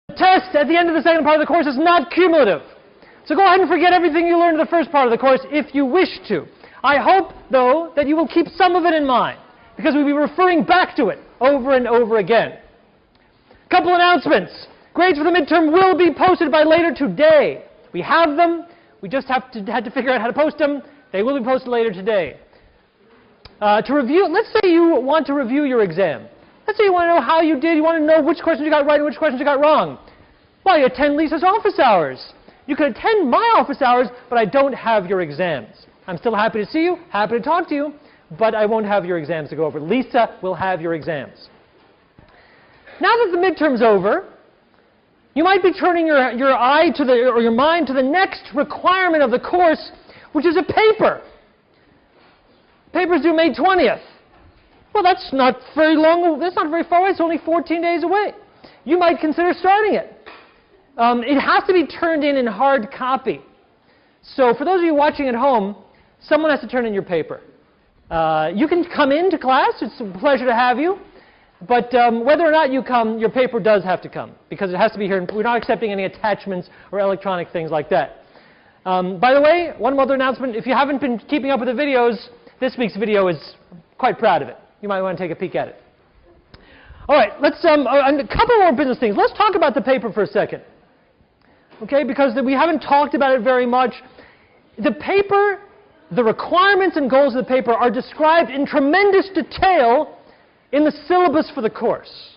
The test at the end of the second part of the course is not cumulative. So go ahead and forget everything you learned in the first part of the course if you wish to. I hope, though, that you will keep some of it in mind, because we'll be referring back to it over and over again. Couple announcements. Grades for the midterm will be posted by later today. We have them. We just had to figure out how to post them. They will be posted later today. To review, let's say you want to review your exam. Let's say you want to know how you did. You want to know which questions you got right and which questions you got wrong. Well, you attend Lisa's office hours. You can attend my office hours, but I don't have your exams. I'm still happy to see you, happy to talk to you, but I won't have your exams to go over. Lisa will have your exams. Now that the midterm's over, you might be turning your eye to or your mind to the next requirement of the course, which is a paper. Paper's due May 20th. Well, that's not very long. That's not very far away. It's only 14 days away. You might consider starting it. It has to be turned in hard copy. So for those of you watching at home, someone has to turn in your paper. You can come into class. It's a pleasure to have you. But whether or not you come, your paper does have to come, because it has to be here. We're not accepting any attachments or electronic things like that. By the way, one other announcement. If you haven't been keeping up with the videos, this week's video is quite proud of it. You might want to take a peek at it. All right, let's a couple more business things. Let's talk about the paper for a second. Okay, because we haven't talked about it very much. The paper, the requirements and goals of the paper are described in tremendous detail in the syllabus for the course.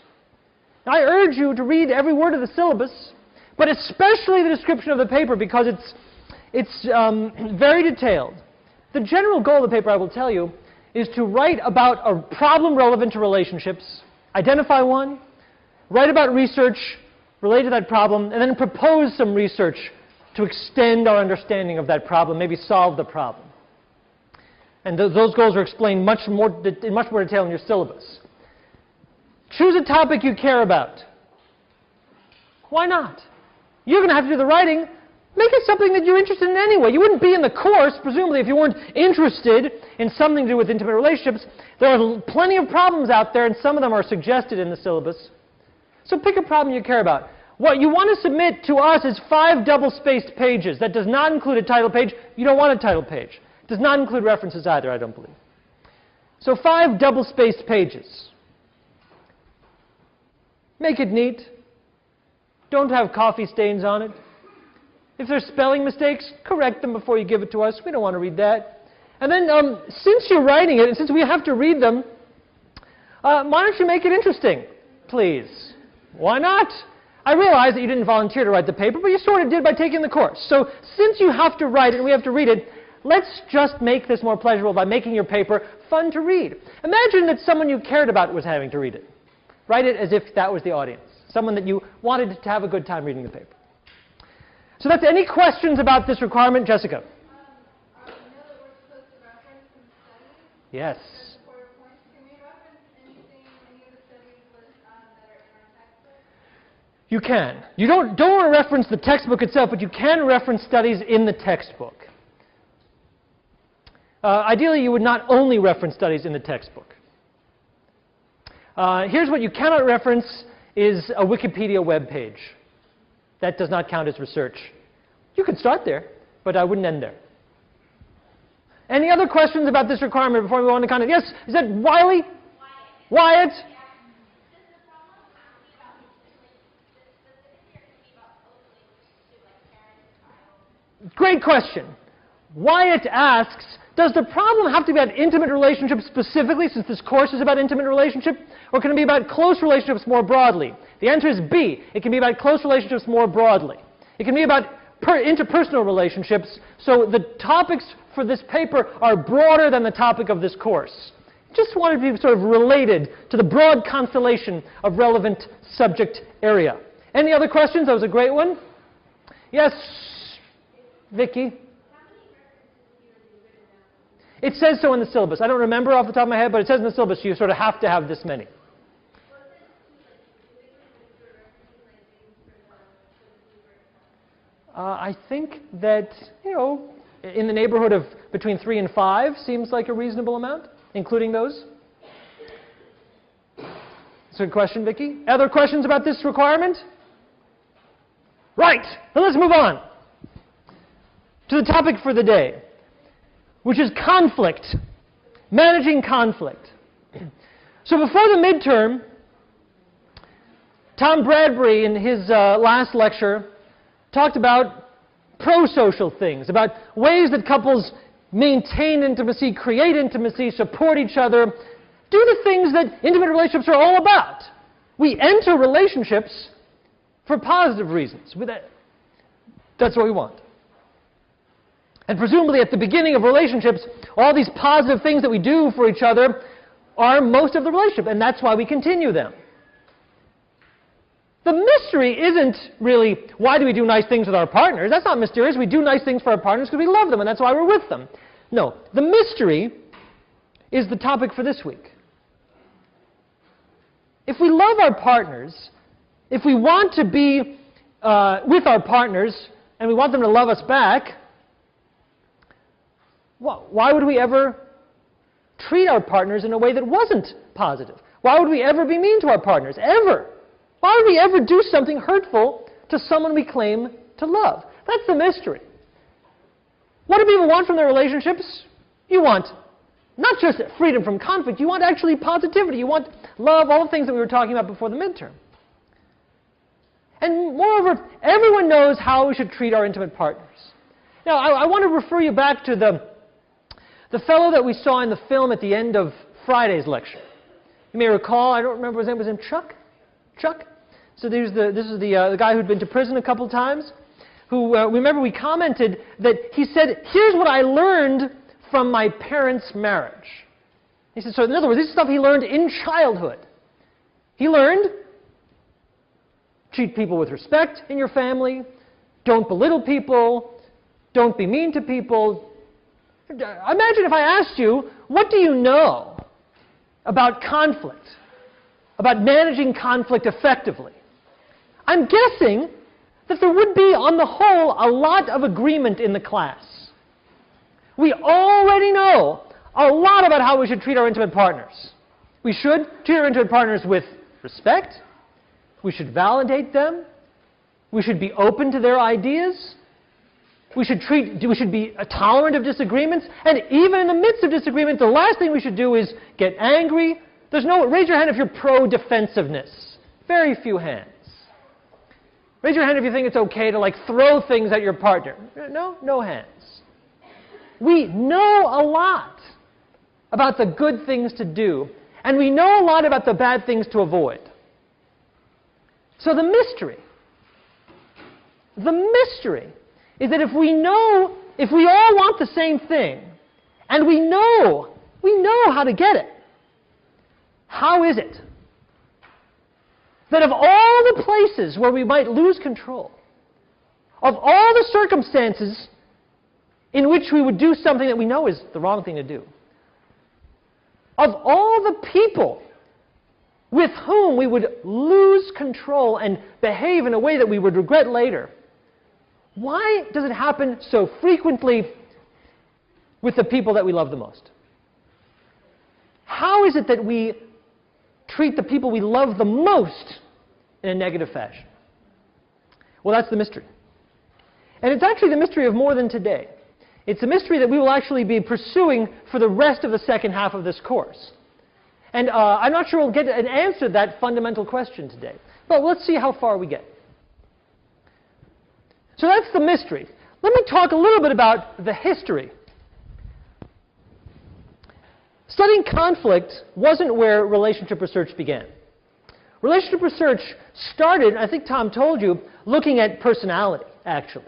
I urge you to read every word of the syllabus, but especially the description of the paper, because it's very detailed. The general goal of the paper, I will tell you, is to write about a problem relevant to relationships, identify one, write about research related to that problem, and then propose some research to extend our understanding of that problem, maybe solve the problem. And those goals are explained in much more detail in your syllabus. Choose a topic you care about. Why not? You're going to have to do the writing. Make it something that you're interested in anyway. You wouldn't be in the course, presumably, if you weren't interested in something to do with intimate relationships. There are plenty of problems out there, and some of them are suggested in the syllabus. So pick a problem you care about. What you want to submit to us is 5 double-spaced pages. That does not include a title page. You don't want a title page. It does not include references either, I don't believe. So 5 double-spaced pages. Make it neat. Don't have coffee stains on it. If there's spelling mistakes, correct them before you give it to us. We don't want to read that. And then, since you're writing it, and since we have to read them, why don't you make it interesting, please? Why not? I realize that you didn't volunteer to write the paper, but you sort of did by taking the course. So since you have to write it and we have to read it, let's just make this more pleasurable by making your paper fun to read. Imagine that someone you cared about was having to read it. Write it as if that was the audience, someone that you wanted to have a good time reading the paper. So that's any questions about this requirement, Jessica? I know that we're supposed to reference some studies. Yes. Can we reference anything, any of the studies that are in our textbook? You can. You don't want to reference the textbook itself, but you can reference studies in the textbook. Ideally, you would not only reference studies in the textbook. Here's what you cannot reference is a Wikipedia web page. That does not count as research. You could start there, but I wouldn't end there. Any other questions about this requirement before we go on to content? Yes, is that Wiley? Wyatt? Great question. Wyatt asks, does the problem have to be about intimate relationships specifically, since this course is about intimate relationship, or can it be about close relationships more broadly? The answer is B. It can be about close relationships more broadly. It can be about interpersonal relationships, so the topics for this paper are broader than the topic of this course. Just wanted to be sort of related to the broad constellation of relevant subject area. Any other questions? That was a great one. Yes, Vicky? It says so in the syllabus. I don't remember off the top of my head, but it says in the syllabus you sort of have to have this many. I think that, in the neighborhood of between 3 and 5 seems like a reasonable amount, including those. That's a good question, Vicki. Other questions about this requirement? Right, now let's move on to the topic for the day, which is conflict, managing conflict. So before the midterm, Tom Bradbury, in his last lecture, talked about pro-social things, about ways that couples maintain intimacy, create intimacy, support each other, do the things that intimate relationships are all about. We enter relationships for positive reasons. That's what we want. And presumably at the beginning of relationships, all these positive things that we do for each other are most of the relationship, and that's why we continue them. The mystery isn't really, why do we do nice things with our partners? That's not mysterious. We do nice things for our partners because we love them, and that's why we're with them. No, the mystery is the topic for this week. If we love our partners, if we want to be with our partners, and we want them to love us back, why would we ever treat our partners in a way that wasn't positive? Why would we ever be mean to our partners? Ever? Why would we ever do something hurtful to someone we claim to love? That's the mystery. What do people want from their relationships? You want not just freedom from conflict, you want actually positivity. You want love, all the things that we were talking about before the midterm. And moreover, everyone knows how we should treat our intimate partners. Now, I want to refer you back to the fellow that we saw in the film at the end of Friday's lecture. You may recall, I don't remember his name, was him Chuck? Chuck? So this is the guy who'd been to prison a couple times, who, remember we commented that he said, here's what I learned from my parents' marriage. He said, so in other words, this is stuff he learned in childhood. He learned, treat people with respect in your family, don't belittle people, don't be mean to people. Imagine if I asked you, what do you know about conflict, about managing conflict effectively? I'm guessing that there would be, on the whole, a lot of agreement in the class. We already know a lot about how we should treat our intimate partners. We should treat our intimate partners with respect. We should validate them. We should be open to their ideas. We should be tolerant of disagreements. And even in the midst of disagreement, the last thing we should do is get angry. Raise your hand if you're pro-defensiveness. Very few hands. Raise your hand if you think it's okay to throw things at your partner. No hands. We know a lot about the good things to do, and we know a lot about the bad things to avoid. So the mystery is that if we all want the same thing, and we know how to get it, how is it that of all the places where we might lose control, of all the circumstances in which we would do something that we know is the wrong thing to do, of all the people with whom we would lose control and behave in a way that we would regret later, why does it happen so frequently with the people that we love the most? How is it that we treat the people we love the most in a negative fashion? Well, that's the mystery. And it's actually the mystery of more than today. It's a mystery that we will actually be pursuing for the rest of the second half of this course. And I'm not sure we'll get an answer to that fundamental question today. But let's see how far we get. So that's the mystery. Let me talk a little bit about the history. Studying conflict wasn't where relationship research began. Relationship research started, I think Tom told you, looking at personality, actually.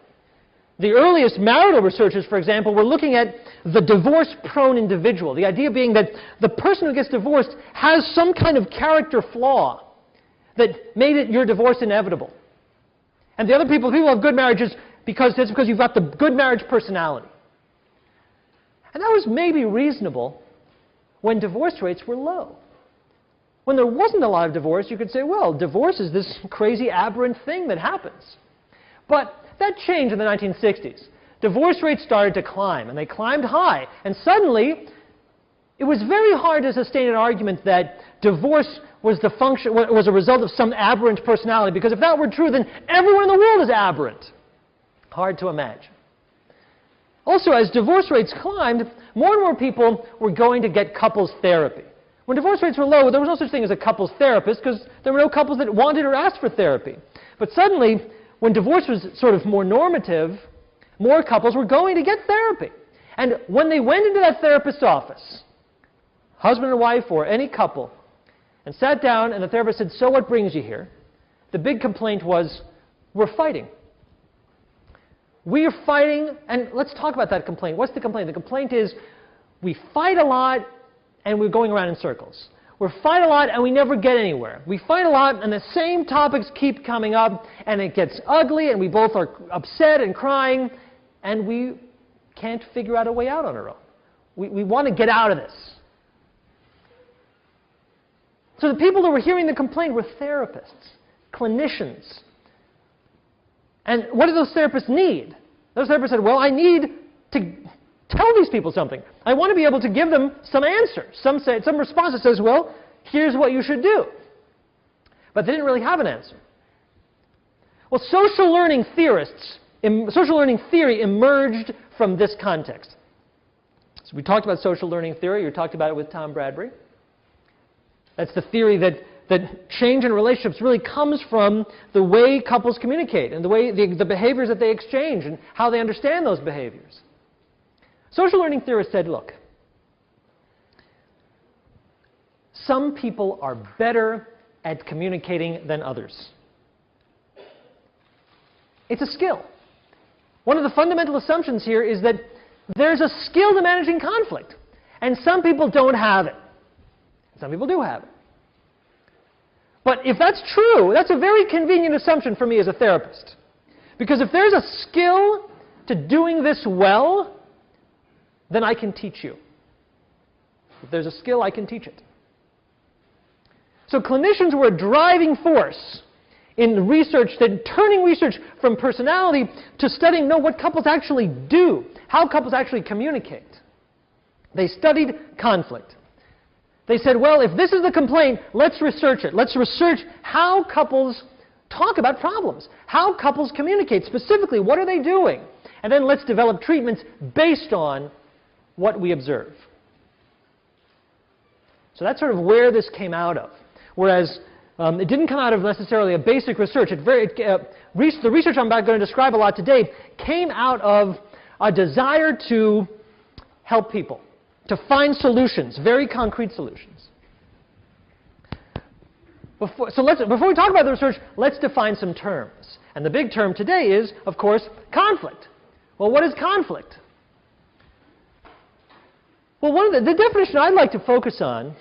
The earliest marital researchers, for example, were looking at the divorce-prone individual. The idea being that the person who gets divorced has some kind of character flaw that made your divorce inevitable. And the other people who have good marriages, because you've got the good marriage personality. And that was maybe reasonable when divorce rates were low. When there wasn't a lot of divorce, you could say, well, divorce is this crazy aberrant thing that happens. But that changed in the 1960s. Divorce rates started to climb, and they climbed high. And suddenly, it was very hard to sustain an argument that divorce was the function, was a result of some aberrant personality, because if that were true, then everyone in the world is aberrant. Hard to imagine. Also, as divorce rates climbed, more and more people were going to get couples therapy. When divorce rates were low, there was no such thing as a couples therapist, because there were no couples that wanted or asked for therapy. But suddenly, when divorce was sort of more normative, more couples were going to get therapy. And when they went into that therapist's office, husband and wife or any couple, and sat down and the therapist said, "So what brings you here?" The big complaint was, "We're fighting. We are fighting," and let's talk about that complaint. What's the complaint? The complaint is, we fight a lot and we're going around in circles. We fight a lot and we never get anywhere. We fight a lot and the same topics keep coming up and it gets ugly and we both are upset and crying and we can't figure out a way out on our own. We want to get out of this. So the people who were hearing the complaint were therapists, clinicians. And what do those therapists need? Those therapists said, well, I need to tell these people something. I want to be able to give them some answers, some response that says, well, here's what you should do. But they didn't really have an answer. Well, social learning theory emerged from this context. So we talked about social learning theory. You talked about it with Tom Bradbury. That's the theory that change in relationships really comes from the way couples communicate and the way the behaviors that they exchange and how they understand those behaviors. Social learning theorists said, look, some people are better at communicating than others. It's a skill. One of the fundamental assumptions here is that there's a skill to managing conflict, and some people don't have it. Some people do have it. But if that's true, that's a very convenient assumption for me as a therapist. Because if there's a skill to doing this well, then I can teach you. If there's a skill, I can teach it. So clinicians were a driving force in research, turning research from personality to studying what couples actually do, how couples actually communicate. They studied conflict. They said, well, if this is the complaint, let's research it. Let's research how couples talk about problems, how couples communicate. Specifically, what are they doing? And then let's develop treatments based on what we observe. So that's sort of where this came out of. Whereas it didn't come out of necessarily a basic research. The research I'm about going to describe a lot today came out of a desire to help people, to find solutions, very concrete solutions. Before we talk about the research, let's define some terms. And the big term today is, of course, conflict. Well, what is conflict? Well, the definition I'd like to focus on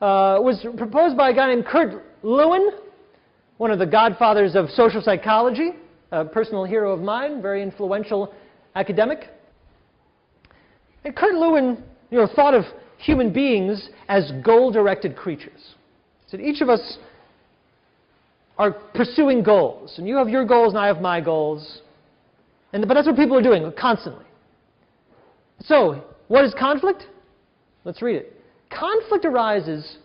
was proposed by a guy named Kurt Lewin, one of the godfathers of social psychology, a personal hero of mine, very influential academic. And Kurt Lewin, thought of human beings as goal-directed creatures. So each of us are pursuing goals, and you have your goals and I have my goals. But that's what people are doing constantly. So, what is conflict? Let's read it. Conflict arises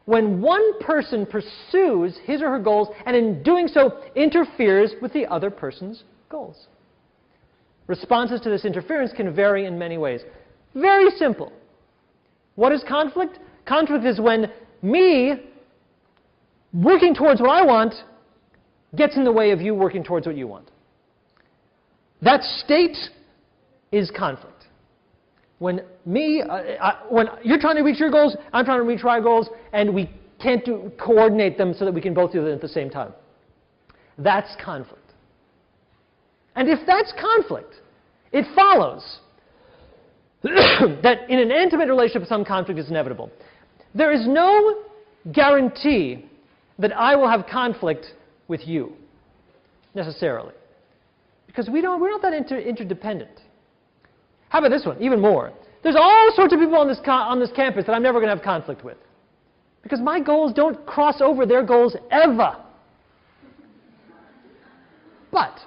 when one person pursues his or her goals and in doing so interferes with the other person's goals. Responses to this interference can vary in many ways. Very simple. What is conflict? Conflict is when me working towards what I want gets in the way of you working towards what you want. That state is conflict. When when you're trying to reach your goals, I'm trying to reach my goals, and we can't coordinate them so that we can both do them at the same time. That's conflict. And if that's conflict, it follows that in an intimate relationship, some conflict is inevitable. There is no guarantee that I will have conflict with you, necessarily. Because we're not that interdependent. How about this one? Even more. There's all sorts of people on this campus that I'm never going to have conflict with. Because my goals don't cross over their goals ever. But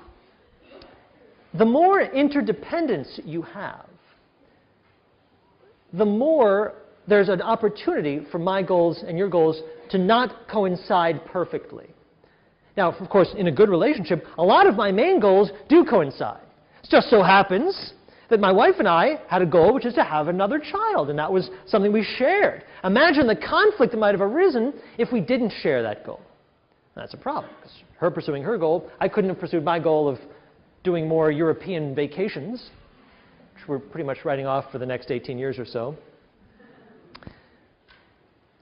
the more interdependence you have, the more there's an opportunity for my goals and your goals to not coincide perfectly. Now, of course, in a good relationship, a lot of my main goals do coincide. It just so happens that my wife and I had a goal, which is to have another child, and that was something we shared. Imagine the conflict that might have arisen if we didn't share that goal. That's a problem, because her pursuing her goal, I couldn't have pursued my goal of doing more European vacations, which we're pretty much writing off for the next 18 years or so.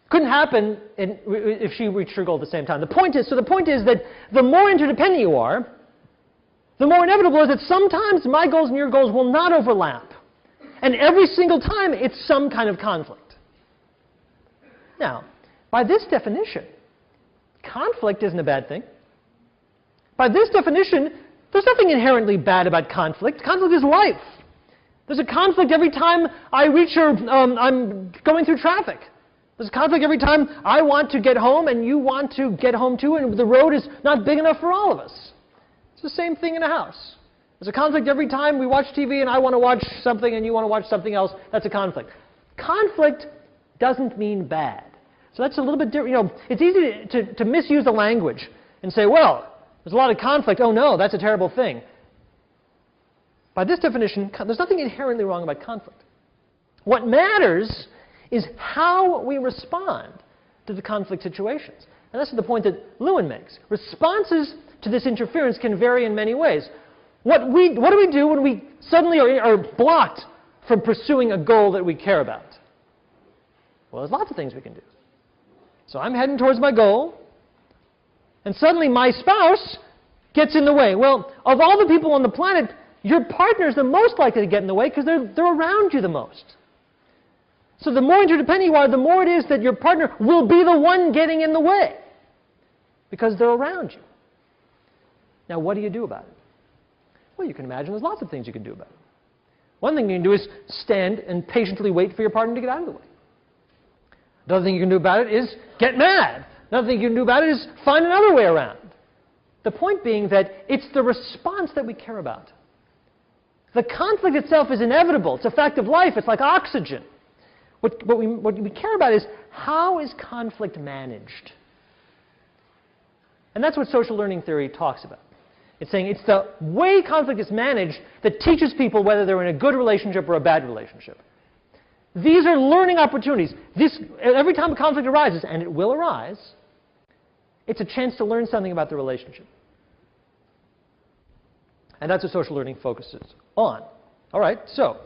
Couldn't happen if she reached her goal at the same time. The point is that the more interdependent you are, the more inevitable it is that sometimes my goals and your goals will not overlap. And every single time, it's some kind of conflict. Now, by this definition, conflict isn't a bad thing. By this definition, there's nothing inherently bad about conflict. Conflict is life. There's a conflict every time I reach or I'm going through traffic. There's a conflict every time I want to get home and you want to get home too, and the road is not big enough for all of us. It's the same thing in a house. There's a conflict every time we watch TV and I want to watch something and you want to watch something else. That's a conflict. Conflict doesn't mean bad. So that's a little bit different. You know, it's easy to misuse the language and say, well, there's a lot of conflict. Oh no, that's a terrible thing. By this definition, there's nothing inherently wrong about conflict. What matters is how we respond to the conflict situations. And that's the point that Lewin makes. Responses to this interference can vary in many ways. What do we do when we suddenly are blocked from pursuing a goal that we care about? Well, there's lots of things we can do. So I'm heading towards my goal, and suddenly my spouse gets in the way. Well, of all the people on the planet, your partner is the most likely to get in the way because they're around you the most. So the more interdependent you are, the more it is that your partner will be the one getting in the way because they're around you. Now, what do you do about it? Well, you can imagine there's lots of things you can do about it. One thing you can do is stand and patiently wait for your partner to get out of the way. Another thing you can do about it is get mad. Another thing you can do about it is find another way around. The point being that it's the response that we care about. The conflict itself is inevitable. It's a fact of life. It's like oxygen. What we care about is how is conflict managed? And that's what social learning theory talks about. It's saying it's the way conflict is managed that teaches people whether they're in a good relationship or a bad relationship. These are learning opportunities. Every time a conflict arises, and it will arise, it's a chance to learn something about the relationship. And that's what social learning focuses on. All right, so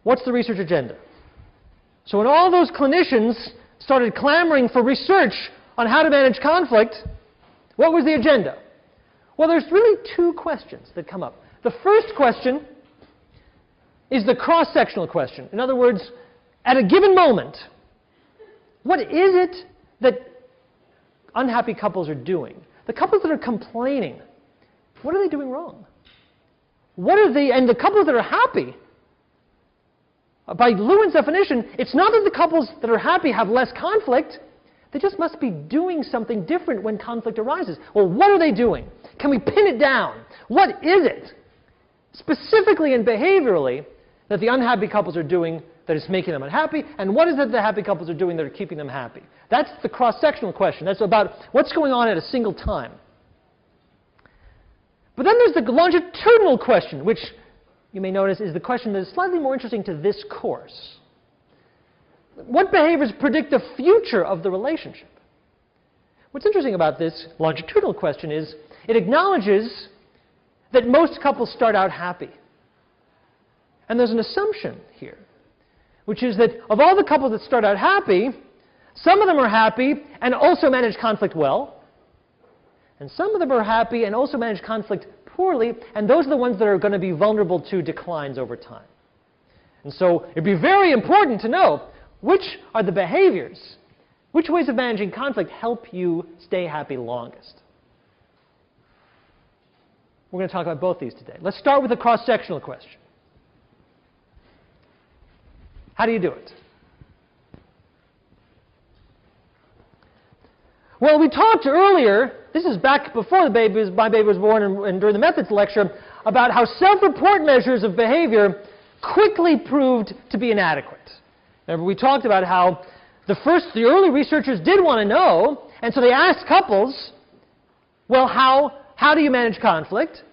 what's the research agenda? So when all those clinicians started clamoring for research on how to manage conflict, what was the agenda? Well, there's really two questions that come up. The first question is the cross-sectional question. In other words, at a given moment, what is it that unhappy couples are doing? The couples that are complaining, what are they doing wrong? And the couples that are happy, by Lewin's definition, it's not that the couples that are happy have less conflict. They just must be doing something different when conflict arises. Well, what are they doing? Can we pin it down? What is it, specifically and behaviorally, that the unhappy couples are doing that is making them unhappy? And what is it the happy couples are doing that are keeping them happy? That's the cross-sectional question. That's about what's going on at a single time. But then there's the longitudinal question, which you may notice is the question that is slightly more interesting to this course. What behaviors predict the future of the relationship? What's interesting about this longitudinal question is it acknowledges that most couples start out happy. And there's an assumption here, which is that of all the couples that start out happy, some of them are happy and also manage conflict well, and some of them are happy and also manage conflict poorly, and those are the ones that are going to be vulnerable to declines over time. And so it'd be very important to know which are the behaviors, which ways of managing conflict help you stay happy longest. We're going to talk about both these today. Let's start with the cross-sectional question. How do you do it? Well, we talked earlier, this is back before my baby was born and during the methods lecture, about how self-report measures of behavior quickly proved to be inadequate. Remember, we talked about how the early researchers did want to know, and so they asked couples, well, how do you manage conflict?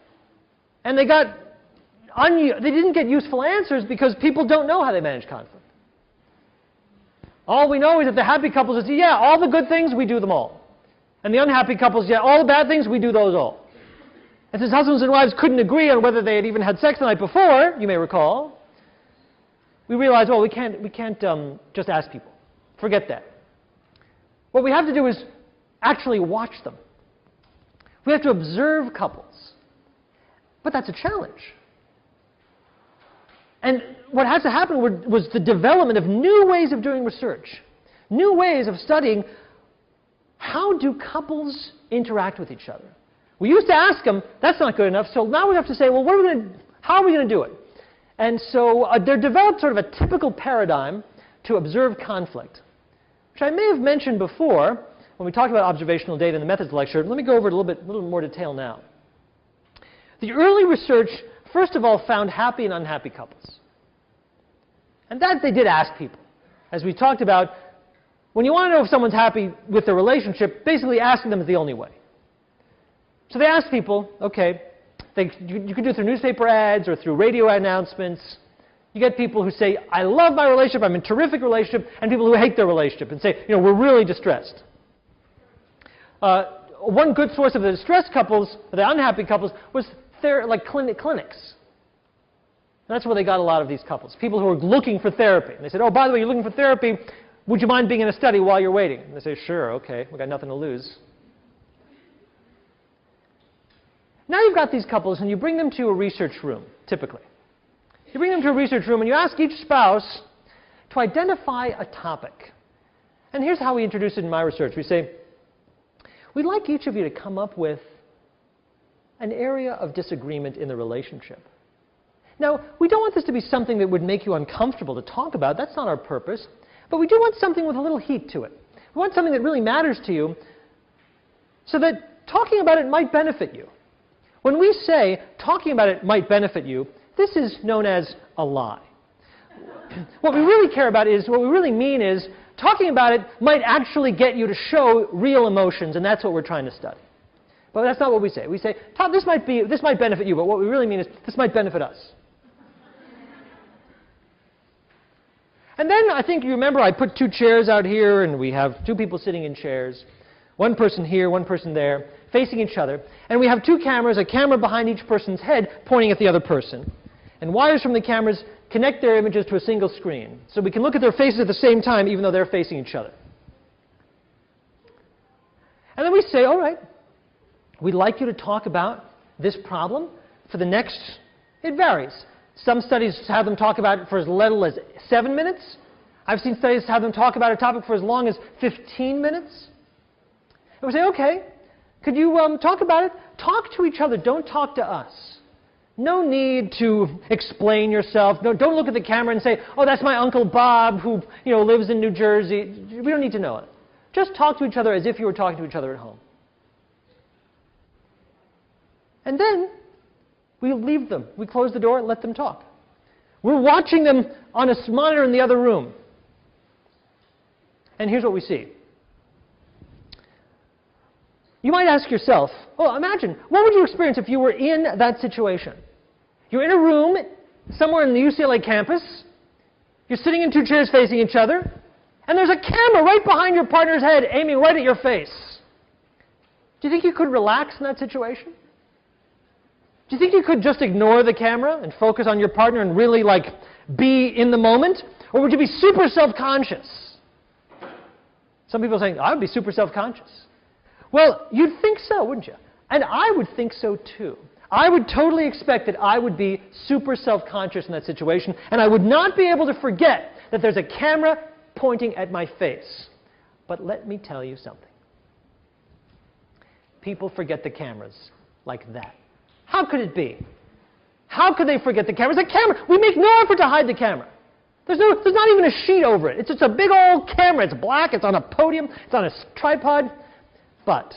And they didn't get useful answers because people don't know how they manage conflict. All we know is that the happy couples say, yeah, all the good things, we do them all. And the unhappy couples, yeah, all the bad things, we do those all. And since husbands and wives couldn't agree on whether they had even had sex the night before, you may recall, we realized, well, we can't just ask people. Forget that. What we have to do is actually watch them. We have to observe couples. But that's a challenge. And what had to happen was the development of new ways of doing research, new ways of studying how do couples interact with each other. We used to ask them, that's not good enough, so now we have to say, well, how are we going to do it? And so there developed sort of a typical paradigm to observe conflict, which I may have mentioned before when we talked about observational data in the methods lecture. Let me go over it a little more detail now. The early research, first of all, found happy and unhappy couples. And that they did ask people. As we talked about, when you want to know if someone's happy with their relationship, basically asking them is the only way. So they asked people, okay, you can do it through newspaper ads or through radio announcements. You get people who say, I love my relationship, I'm in a terrific relationship, and people who hate their relationship and say, we're really distressed. One good source of the distressed couples, the unhappy couples, was clinics. And that's where they got a lot of these couples, people who were looking for therapy. And they said, oh, by the way, you're looking for therapy, would you mind being in a study while you're waiting? And they say, sure, okay, we've got nothing to lose. Now you've got these couples and you bring them to a research room, typically. You bring them to a research room and you ask each spouse to identify a topic. And here's how we introduce it in my research. We say, we'd like each of you to come up with an area of disagreement in the relationship. Now, we don't want this to be something that would make you uncomfortable to talk about. That's not our purpose. But we do want something with a little heat to it. We want something that really matters to you so that talking about it might benefit you. When we say talking about it might benefit you, this is known as a lie. What we really care about is, what we really mean is, talking about it might actually get you to show real emotions, and that's what we're trying to study. But that's not what we say. We say, this might benefit you, but what we really mean is, this might benefit us. And then I think you remember I put 2 chairs out here, and we have 2 people sitting in chairs. One person here, one person there, facing each other. And we have 2 cameras, a camera behind each person's head pointing at the other person. And wires from the cameras connect their images to a single screen. So we can look at their faces at the same time, even though they're facing each other. And then we say, all right, we'd like you to talk about this problem for the next, it varies. Some studies have them talk about it for as little as 7 minutes. I've seen studies have them talk about a topic for as long as 15 minutes. And we say, okay, could you talk about it? Talk to each other, don't talk to us. No need to explain yourself. No, don't look at the camera and say, oh, that's my Uncle Bob who lives in New Jersey. We don't need to know it. Just talk to each other as if you were talking to each other at home. And then we leave them. We close the door and let them talk. We're watching them on a monitor in the other room. And here's what we see. You might ask yourself, well, imagine, what would you experience if you were in that situation? You're in a room somewhere in the UCLA campus. You're sitting in 2 chairs facing each other. And there's a camera right behind your partner's head aiming right at your face. Do you think you could relax in that situation? Do you think you could just ignore the camera and focus on your partner and really be in the moment? Or would you be super self-conscious? Some people are saying, I would be super self-conscious. Well, you'd think so, wouldn't you? And I would think so too. I would totally expect that I would be super self-conscious in that situation, and I would not be able to forget that there's a camera pointing at my face. But let me tell you something. People forget the cameras like that. How could it be? How could they forget the cameras? The camera, we make no effort to hide the camera. There's not even a sheet over it. It's just a big old camera. It's black. It's on a podium. It's on a tripod. But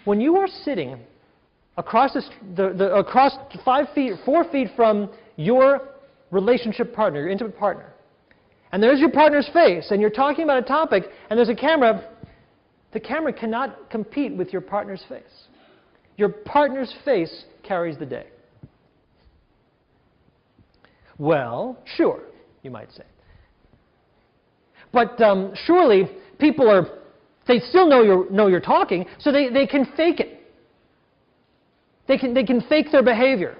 when you are sitting across across 4 feet from your relationship partner, your intimate partner, and there's your partner's face, and you're talking about a topic, and there's a camera, the camera cannot compete with your partner's face. Your partner's face carries the day. Well, sure, you might say. But surely people they still know you're talking, so they can fake it. They can fake their behavior.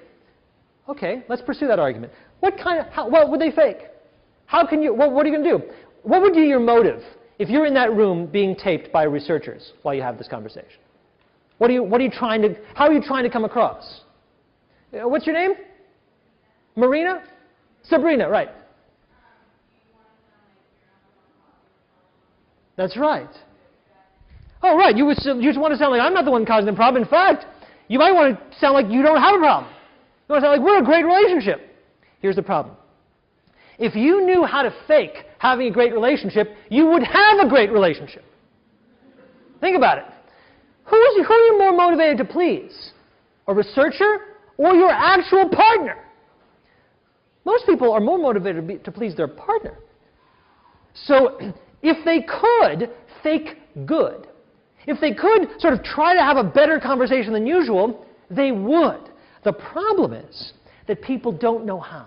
Okay, let's pursue that argument. What would they fake? How can you, what are you going to do? What would be your motive if you're in that room being taped by researchers while you have this conversation? How are you trying to come across? What's your name? Marina? Sabrina, right. That's right. Oh, right, you just want to sound like I'm not the one causing the problem. In fact, you might want to sound like you don't have a problem. You want to sound like we're a great relationship. Here's the problem. If you knew how to fake having a great relationship, you would have a great relationship. Think about it. Who are you more motivated to please? A researcher or your actual partner? Most people are more motivated to please their partner. So if they could fake good, if they could sort of try to have a better conversation than usual, they would. The problem is that people don't know how.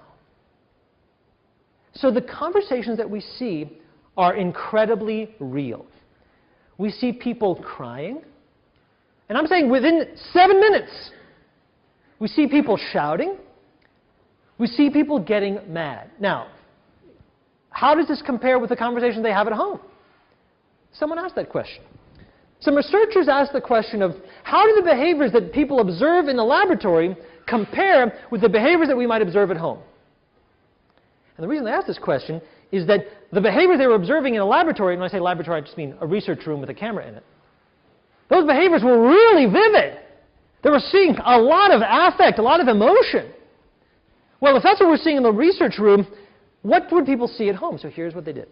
So the conversations that we see are incredibly real. We see people crying, and I'm saying within 7 minutes. We see people shouting. We see people getting mad. Now, how does this compare with the conversations they have at home? Someone asked that question. Some researchers asked the question of how do the behaviors that people observe in the laboratory compare with the behaviors that we might observe at home? And the reason they asked this question is that the behaviors they were observing in a laboratory, and when I say laboratory, I just mean a research room with a camera in it, those behaviors were really vivid. They were seeing a lot of affect, a lot of emotion. Well, if that's what we're seeing in the research room, what would people see at home? So here's what they did.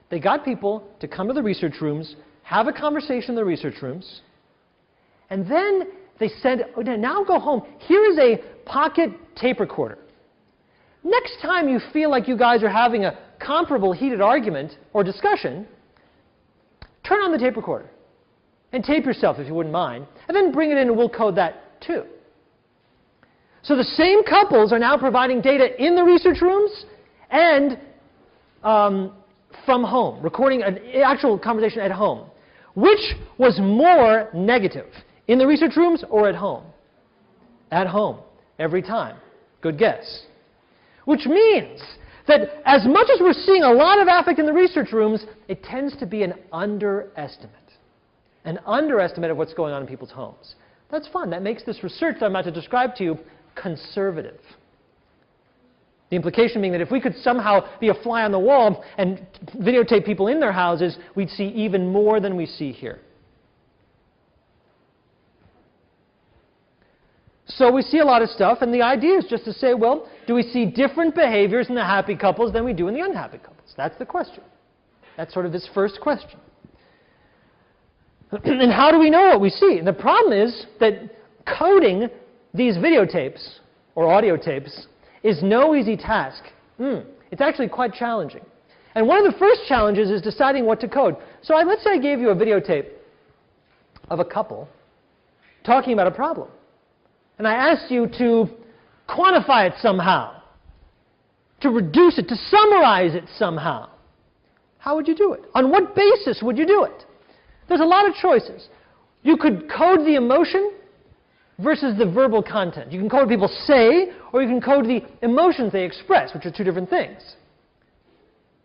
They got people to come to the research rooms, have a conversation in the research rooms, and then they said, oh, now go home. Here is a pocket tape recorder. Next time you feel like you guys are having a comparable heated argument or discussion, turn on the tape recorder and tape yourself if you wouldn't mind, and then bring it in and we'll code that too. So the same couples are now providing data in the research rooms and from home, recording an actual conversation at home. Which was more negative, in the research rooms or at home? At home, every time. Good guess. Which means that as much as we're seeing a lot of affect in the research rooms, it tends to be an underestimate. An underestimate of what's going on in people's homes. That's fun. That makes this research that I'm about to describe to you conservative. The implication being that if we could somehow be a fly on the wall and videotape people in their houses, we'd see even more than we see here. So we see a lot of stuff, and the idea is just to say, well, do we see different behaviors in the happy couples than we do in the unhappy couples? That's the question. That's sort of this first question. And how do we know what we see? And the problem is that coding these videotapes or audio tapes is no easy task. It's actually quite challenging. And one of the first challenges is deciding what to code. So let's say I gave you a videotape of a couple talking about a problem. And I asked you to quantify it somehow, to reduce it, to summarize it somehow. How would you do it? On what basis would you do it? There's a lot of choices. You could code the emotion versus the verbal content. You can code what people say, or you can code the emotions they express, which are two different things.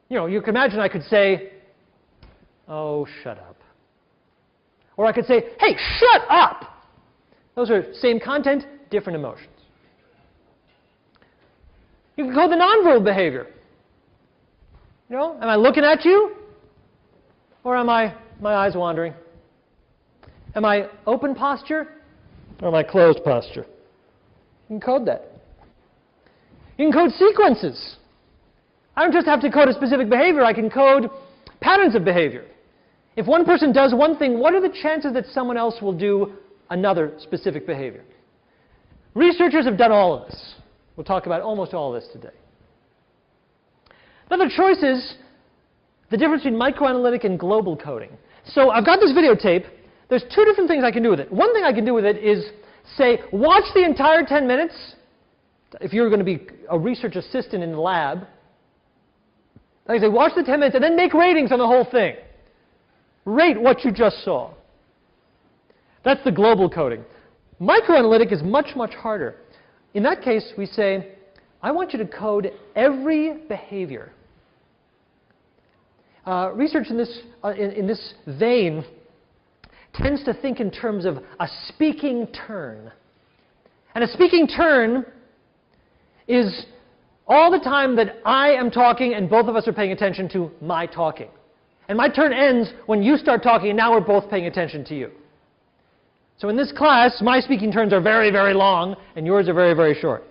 You know, you can imagine I could say, oh, shut up. Or I could say, hey, shut up! Those are same content, different emotions. You can code the nonverbal behavior. You know, am I looking at you? Or am my eyes wandering? Am I open posture? Or am I closed posture? You can code that. You can code sequences. I don't just have to code a specific behavior, I can code patterns of behavior. If one person does one thing, what are the chances that someone else will do another specific behavior? Researchers have done all of this. We'll talk about almost all of this today. Another choice is the difference between microanalytic and global coding. So I've got this videotape. There's two different things I can do with it. One thing I can do with it is say, watch the entire 10 minutes. If you're going to be a research assistant in the lab, I can say, watch the 10 minutes and then make ratings on the whole thing. Rate what you just saw. That's the global coding. Microanalytic is much, much harder. In that case, we say, I want you to code every behavior. Research in this vein tends to think in terms of a speaking turn. And a speaking turn is all the time that I am talking and both of us are paying attention to my talking. And my turn ends when you start talking and now we're both paying attention to you. So in this class, my speaking turns are very, very long and yours are very, very short.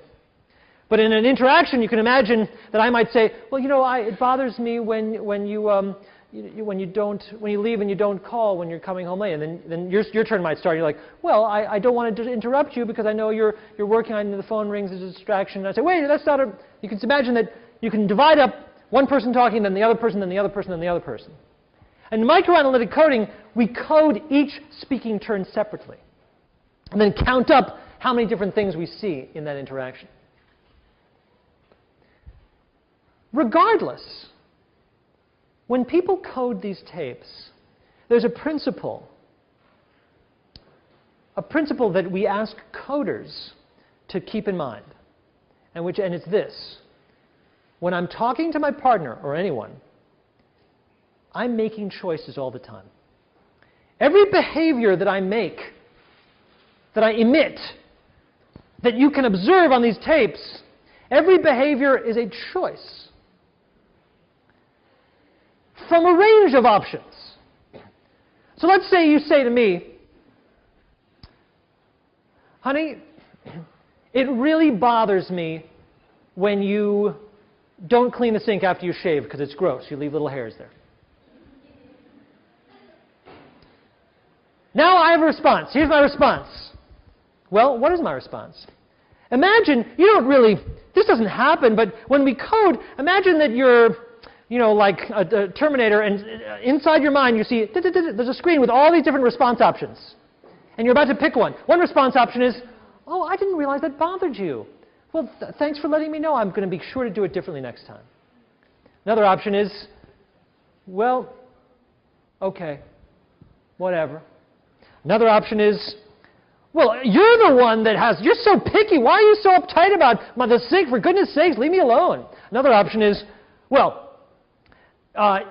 But in an interaction, you can imagine that I might say, well, you know, it bothers me when you leave and you don't call when you're coming home late. And then your turn might start. You're like, well, I don't want to interrupt you because I know you're working on the phone rings as a distraction. And I say, wait, that's not a... You can imagine that you can divide up one person talking, then the other person, then the other person, then the other person. And in microanalytic coding, we code each speaking turn separately. And then count up how many different things we see in that interaction. Regardless, when people code these tapes, there's a principle that we ask coders to keep in mind, and it's this. When I'm talking to my partner or anyone, I'm making choices all the time. Every behavior that I make, that I emit, that you can observe on these tapes, every behavior is a choice from a range of options. So let's say you say to me, honey, it really bothers me when you don't clean the sink after you shave because it's gross. You leave little hairs there. Now I have a response. Here's my response. Well, what is my response? Imagine, you don't really, this doesn't happen, but when we code, imagine that you're, you know, like a Terminator, and inside your mind you see, there's a screen with all these different response options. And you're about to pick one. One response option is, oh, I didn't realize that bothered you. Well, thanks for letting me know. I'm going to be sure to do it differently next time. Another option is, well, okay, whatever. Another option is, well, you're the one that has, you're so picky. Why are you so uptight about the sink? For goodness sakes, leave me alone. Another option is, well,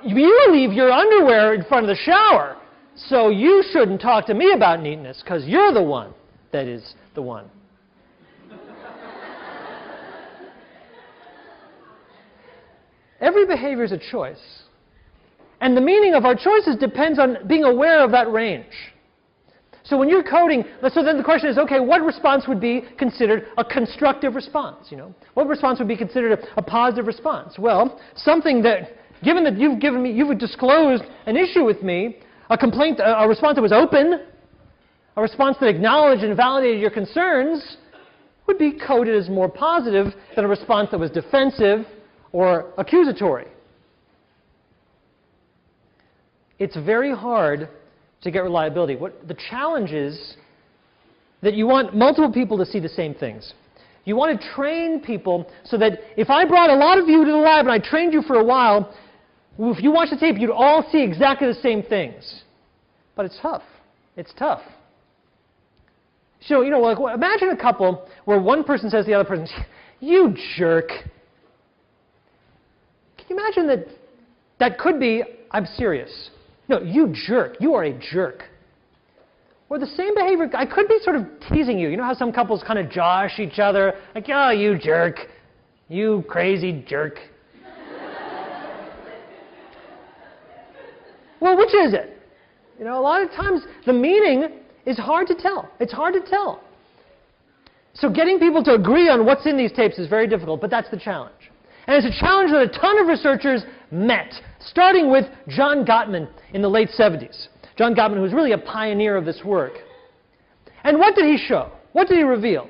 you leave your underwear in front of the shower, so you shouldn't talk to me about neatness because you're the one that is the one. Every behavior is a choice. And the meaning of our choices depends on being aware of that range. So when you're coding, so then the question is, okay, what response would be considered a constructive response? You know, what response would be considered a positive response? Well, something that, given that you've disclosed an issue with me, a complaint, a response that was open, a response that acknowledged and validated your concerns, would be coded as more positive than a response that was defensive or accusatory. It's very hard to get reliability. The challenge is that you want multiple people to see the same things. You want to train people so that if I brought a lot of you to the lab and I trained you for a while, if you watch the tape, you'd all see exactly the same things. But it's tough. It's tough. So, you know, like, imagine a couple where one person says to the other person, you jerk. Can you imagine that that could be, I'm serious. No, you jerk. You are a jerk. Or the same behavior, I could be sort of teasing you. You know how some couples kind of josh each other? Like, oh, you jerk. You crazy jerk. Well, which is it? You know, a lot of times the meaning is hard to tell. It's hard to tell. So getting people to agree on what's in these tapes is very difficult, but that's the challenge. And it's a challenge that a ton of researchers met, starting with John Gottman in the late 70s. John Gottman, who was really a pioneer of this work. And what did he show? What did he reveal?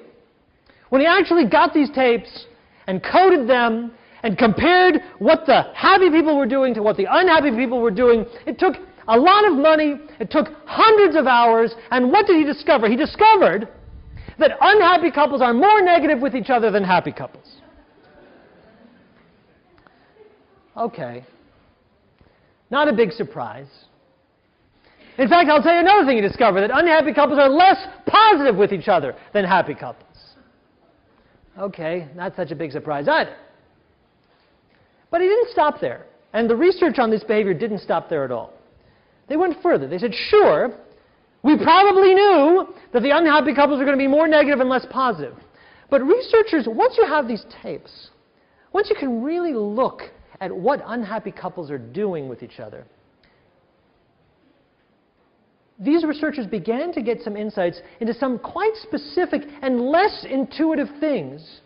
When he actually got these tapes and coded them and compared what the happy people were doing to what the unhappy people were doing. It took a lot of money. It took hundreds of hours. And what did he discover? He discovered that unhappy couples are more negative with each other than happy couples. Okay. Not a big surprise. In fact, I'll tell you another thing he discovered, that unhappy couples are less positive with each other than happy couples. Okay, not such a big surprise either. But he didn't stop there. And the research on this behavior didn't stop there at all. They went further. They said, sure, we probably knew that the unhappy couples are going to be more negative and less positive. But researchers, once you have these tapes, once you can really look at what unhappy couples are doing with each other, these researchers began to get some insights into some quite specific and less intuitive things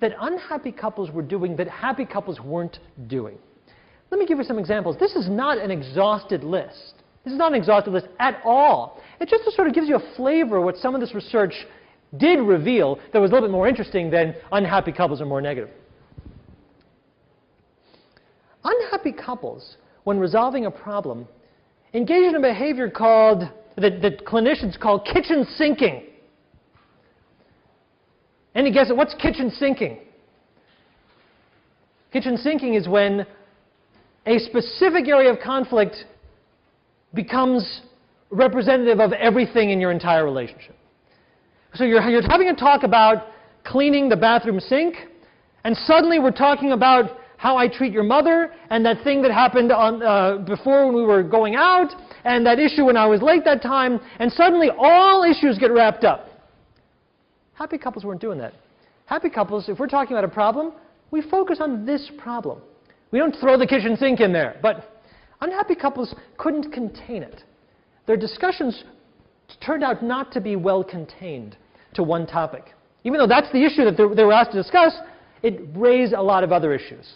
that unhappy couples were doing that happy couples weren't doing. Let me give you some examples. This is not an exhausted list. This is not an exhaustive list at all. It just sort of gives you a flavor of what some of this research did reveal that was a little bit more interesting than unhappy couples are more negative. Unhappy couples, when resolving a problem, engage in a behavior called, that clinicians call kitchen sinking. Any guess at what's kitchen sinking? Kitchen sinking is when a specific area of conflict becomes representative of everything in your entire relationship. So you're having a talk about cleaning the bathroom sink, and suddenly we're talking about how I treat your mother, and that thing that happened before when we were going out, and that issue when I was late that time, and suddenly all issues get wrapped up. Happy couples weren't doing that. Happy couples, if we're talking about a problem, we focus on this problem. We don't throw the kitchen sink in there. But unhappy couples couldn't contain it. Their discussions turned out not to be well contained to one topic. Even though that's the issue that they were asked to discuss, it raised a lot of other issues.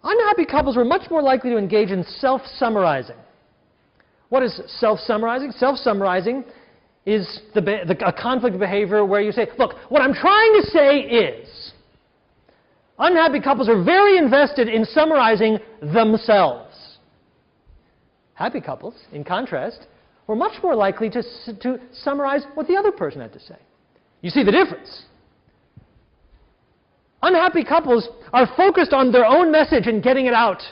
Unhappy couples were much more likely to engage in self-summarizing. What is self-summarizing? Self-summarizing is a conflict behavior where you say, look, what I'm trying to say is, unhappy couples are very invested in summarizing themselves. Happy couples, in contrast, were much more likely to summarize what the other person had to say. You see the difference. Unhappy couples are focused on their own message and getting it out.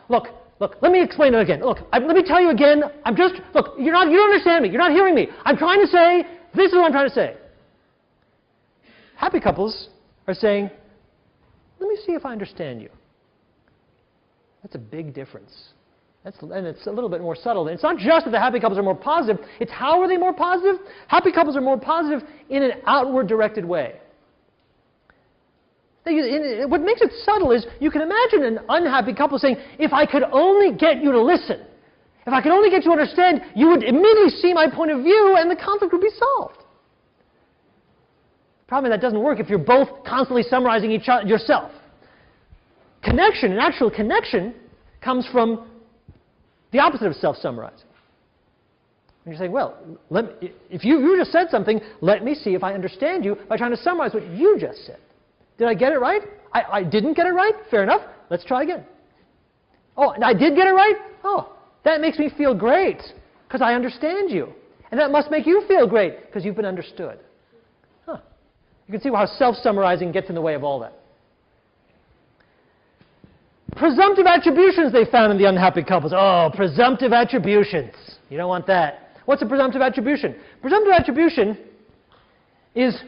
Look, let me explain it again. Look, let me tell you again. Look, you don't understand me. You're not hearing me. I'm trying to say, this is what I'm trying to say. Happy couples are saying, let me see if I understand you. That's a big difference. And it's a little bit more subtle. And it's not just that the happy couples are more positive. It's how are they more positive? Happy couples are more positive in an outward directed way. What makes it subtle is you can imagine an unhappy couple saying, if I could only get you to listen, if I could only get you to understand, you would immediately see my point of view and the conflict would be solved. The problem is that doesn't work if you're both constantly summarizing yourself. Connection, an actual connection, comes from the opposite of self-summarizing. And you're saying, well, if you just said something, let me see if I understand you by trying to summarize what you just said. Did I get it right? I didn't get it right? Fair enough. Let's try again. Oh, and I did get it right? Oh, that makes me feel great because I understand you. And that must make you feel great because you've been understood. Huh. You can see how self-summarizing gets in the way of all that. Presumptive attributions they found in the unhappy couples. Oh, presumptive attributions. You don't want that. What's a presumptive attribution? Presumptive attribution is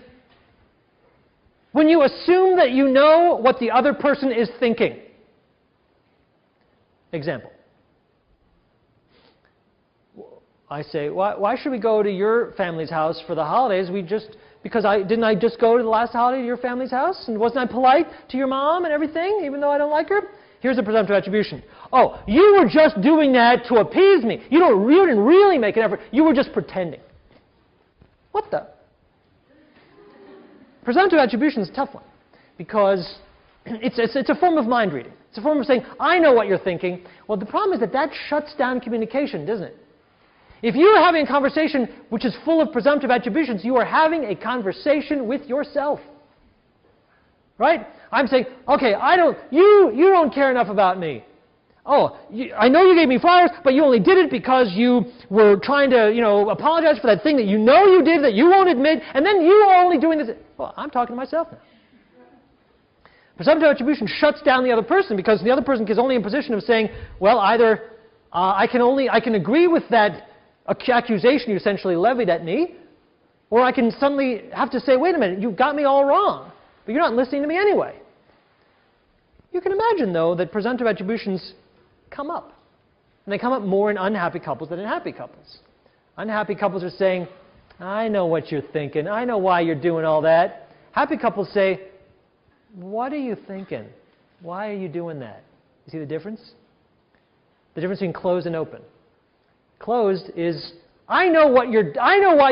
when you assume that you know what the other person is thinking. Example. I say, why should we go to your family's house for the holidays? Didn't I just go to the last holiday to your family's house? And wasn't I polite to your mom and everything, even though I don't like her? Here's a presumptive attribution. Oh, you were just doing that to appease me. You didn't really make an effort. You were just pretending. What the? Presumptive attribution is a tough one because it's a form of mind reading. It's a form of saying, I know what you're thinking. Well, the problem is that shuts down communication, doesn't it? If you're having a conversation which is full of presumptive attributions, you are having a conversation with yourself. Right? I'm saying, okay, you don't care enough about me. Oh, I know you gave me flowers, but you only did it because you were trying to, apologize for that thing that you know you did that you won't admit, and then you are only doing this. Well, I'm talking to myself now. Presumptive attribution shuts down the other person because the other person is only in a position of saying, well, either I can agree with that accusation you essentially levied at me, or I can suddenly have to say, wait a minute, you got me all wrong, but you're not listening to me anyway. You can imagine, though, that presumptive attributions come up. And they come up more in unhappy couples than in happy couples. Unhappy couples are saying, I know what you're thinking. I know why you're doing all that. Happy couples say, what are you thinking? Why are you doing that? You see the difference? The difference between closed and open. Closed is, I know why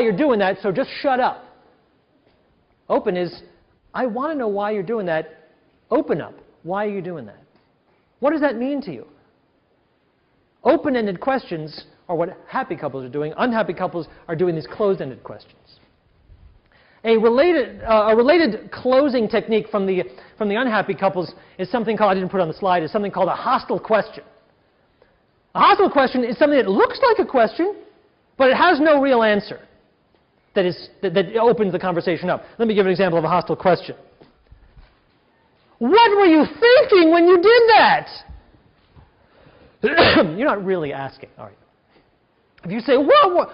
you're doing that, so just shut up. Open is, I want to know why you're doing that. Open up. Why are you doing that? What does that mean to you? Open-ended questions are what happy couples are doing. Unhappy couples are doing these closed-ended questions. A related closing technique from the unhappy couples is something called, I didn't put it on the slide, is something called a hostile question. A hostile question is something that looks like a question, but it has no real answer that opens the conversation up. Let me give an example of a hostile question. What were you thinking when you did that? You're not really asking, are you? If you say, well,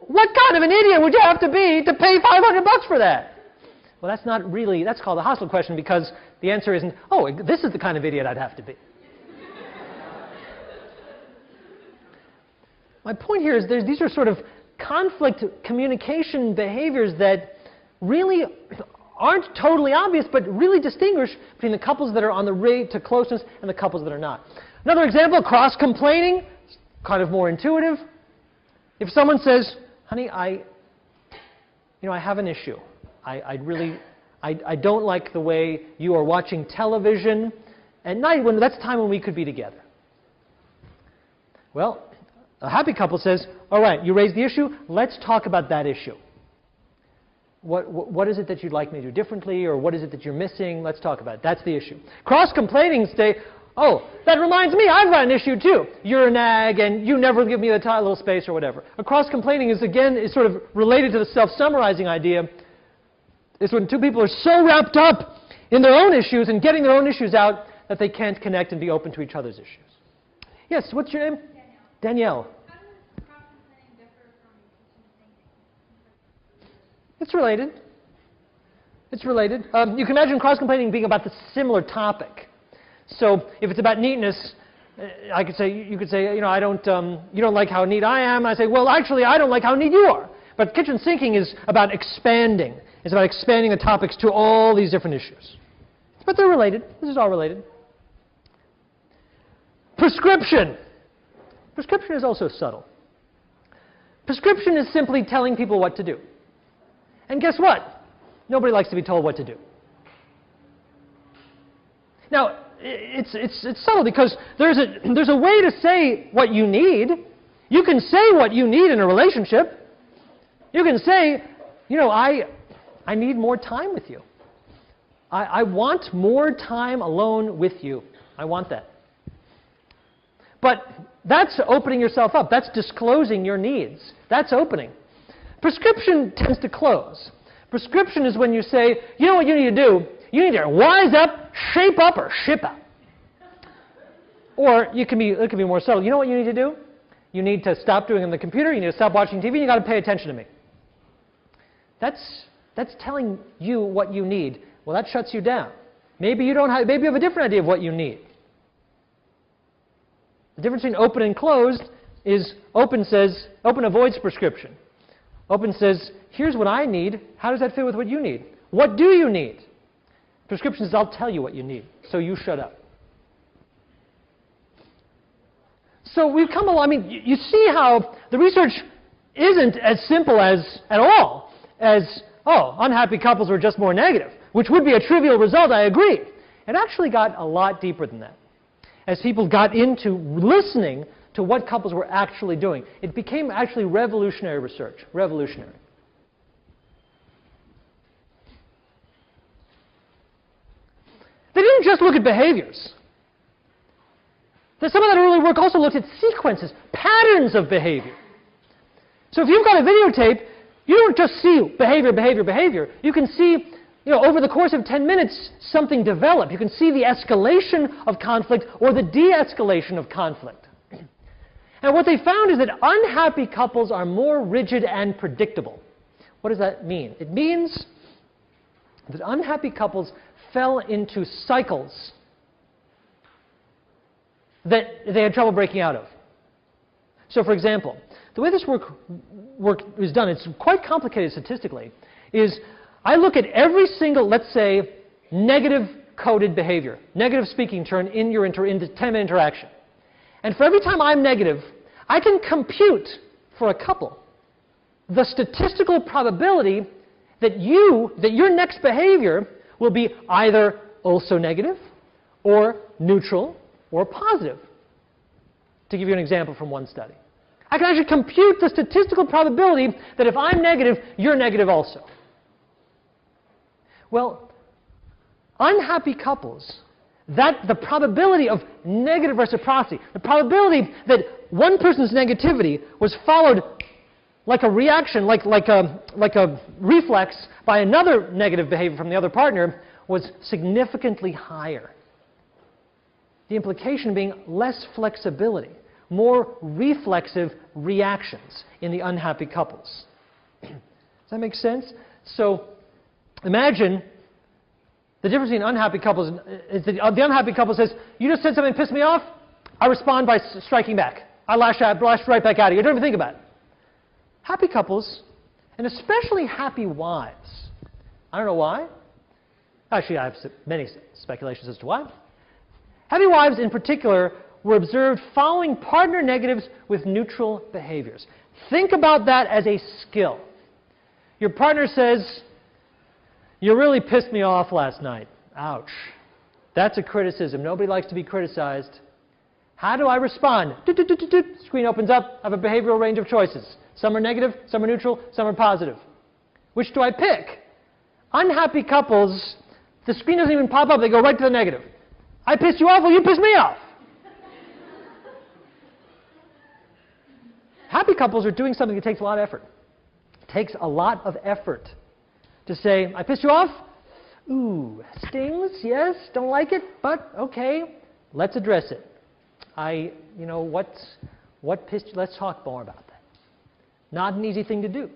what kind of an idiot would you have to be to pay $500 for that? Well, that's not really, that's called a hostile question because the answer isn't, oh, this is the kind of idiot I'd have to be. My point here is these are sort of conflict communication behaviors that really aren't totally obvious, but really distinguish between the couples that are on the way to closeness and the couples that are not. Another example, cross-complaining, kind of more intuitive. If someone says, honey, I have an issue. I don't like the way you are watching television at night when that's the time when we could be together. Well, a happy couple says, all right, you raised the issue, let's talk about that issue. What is it that you'd like me to do differently, or what is it that you're missing? Let's talk about it. That's the issue. Cross-complaining say, oh, that reminds me, I've got an issue too. You're a nag, and you never give me a little space or whatever. A cross-complaining is sort of related to the self-summarizing idea. It's when two people are so wrapped up in their own issues and getting their own issues out that they can't connect and be open to each other's issues. Yes, what's your name? Danielle. How does cross-complaining differ from kitchen sinking? It's related. It's related. You can imagine cross-complaining being about the similar topic. So if it's about neatness, you could say, you don't like how neat I am. I say, well, actually, I don't like how neat you are. But kitchen sinking is about expanding. It's about expanding the topics to all these different issues. But they're related. This is all related. Prescription. Prescription is also subtle. Prescription is simply telling people what to do. And guess what? Nobody likes to be told what to do. Now, it's subtle because there's a way to say what you need. You can say what you need in a relationship. You can say, I need more time with you. I want more time alone with you. I want that. But that's opening yourself up. That's disclosing your needs. That's opening. Prescription tends to close. Prescription is when you say, you know what you need to do? You need to wise up, shape up, or ship up. Or it can be more subtle. You know what you need to do? You need to stop doing it on the computer. You need to stop watching TV. You got to pay attention to me. That's telling you what you need. Well, that shuts you down. Maybe you have a different idea of what you need. The difference between open and closed is open avoids prescription. Open says, here's what I need. How does that fit with what you need? What do you need? Prescription says, I'll tell you what you need, so you shut up. So we've come along. I mean, you see how the research isn't as simple as, at all, as, unhappy couples are just more negative, which would be a trivial result, I agree. It actually got a lot deeper than that. As people got into listening to what couples were actually doing, it became actually revolutionary research. Revolutionary. just look at behaviors. Some of that early work also looked at sequences, patterns of behavior. So if you've got a videotape, you don't just see behavior, behavior, behavior. You can see, over the course of 10 minutes, something develop. You can see the escalation of conflict or the de-escalation of conflict. And what they found is that unhappy couples are more rigid and predictable. What does that mean? It means that unhappy couples fell into cycles that they had trouble breaking out of. So, for example, the way this work is done, it's quite complicated statistically, is I look at every single, let's say, negative coded behavior, negative speaking turn in your 10-minute interaction. And for every time I'm negative, I can compute for a couple the statistical probability that your next behavior will be either also negative or neutral or positive. To give you an example from one study. I can actually compute the statistical probability that if I'm negative, you're negative also. Well, unhappy couples, the probability of negative reciprocity, the probability that one person's negativity was followed like a reaction, like a reflex by another negative behavior from the other partner, was significantly higher. The implication being less flexibility, more reflexive reactions in the unhappy couples. Does that make sense? So imagine the difference between unhappy couples is that the unhappy couple says, you just said something that pissed me off, I respond by striking back. I lash right back at you. I don't even think about it. Happy couples, and especially happy wives, I don't know why. Actually, I have many speculations as to why. Happy wives, in particular, were observed following partner negatives with neutral behaviors. Think about that as a skill. Your partner says, you really pissed me off last night. Ouch. That's a criticism. Nobody likes to be criticized. How do I respond? Screen opens up. I have a behavioral range of choices. Some are negative, some are neutral, some are positive. Which do I pick? Unhappy couples, the screen doesn't even pop up. They go right to the negative. I pissed you off, well, you pissed me off. Happy couples are doing something that takes a lot of effort. It takes a lot of effort to say, I pissed you off? Ooh, stings, yes, don't like it, but okay, let's address it. What pissed you? Let's talk more about that. Not an easy thing to do.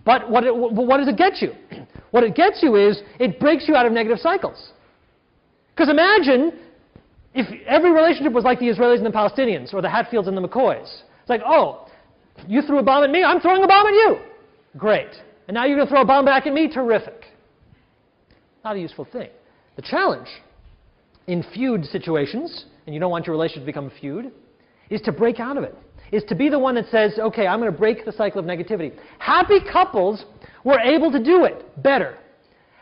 But what does it get you? What it gets you is, it breaks you out of negative cycles. Because imagine if every relationship was like the Israelis and the Palestinians, or the Hatfields and the McCoys. It's like, oh, you threw a bomb at me, I'm throwing a bomb at you. Great. And now you're going to throw a bomb back at me? Terrific. Not a useful thing. The challenge in feud situations, and you don't want your relationship to become a feud, is to break out of it. Is to be the one that says, okay, I'm going to break the cycle of negativity. Happy couples were able to do it better.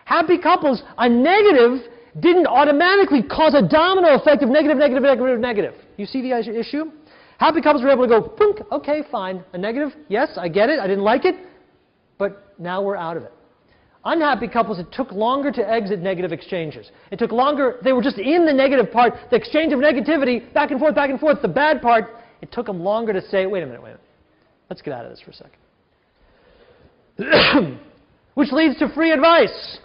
Happy couples, a negative didn't automatically cause a domino effect of negative, negative, negative, negative. You see the issue? Happy couples were able to go, punk, okay, fine. A negative, yes, I get it, I didn't like it, but now we're out of it. Unhappy couples, it took longer to exit negative exchanges. It took longer, they were just in the negative part, the exchange of negativity, back and forth, the bad part. It took them longer to say, wait a minute. Let's get out of this for a second. Which leads to free advice.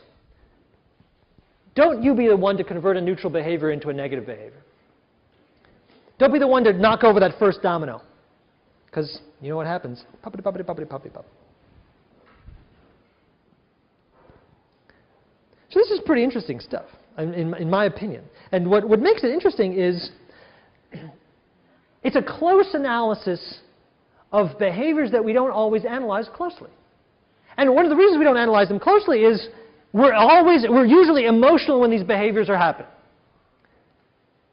Don't you be the one to convert a neutral behavior into a negative behavior. Don't be the one to knock over that first domino. Because you know what happens. Puppity, puppity, puppity, puppity, puppity. So this is pretty interesting stuff, in my opinion. And what makes it interesting is it's a close analysis of behaviors that we don't always analyze closely. And one of the reasons we don't analyze them closely is we're usually emotional when these behaviors are happening.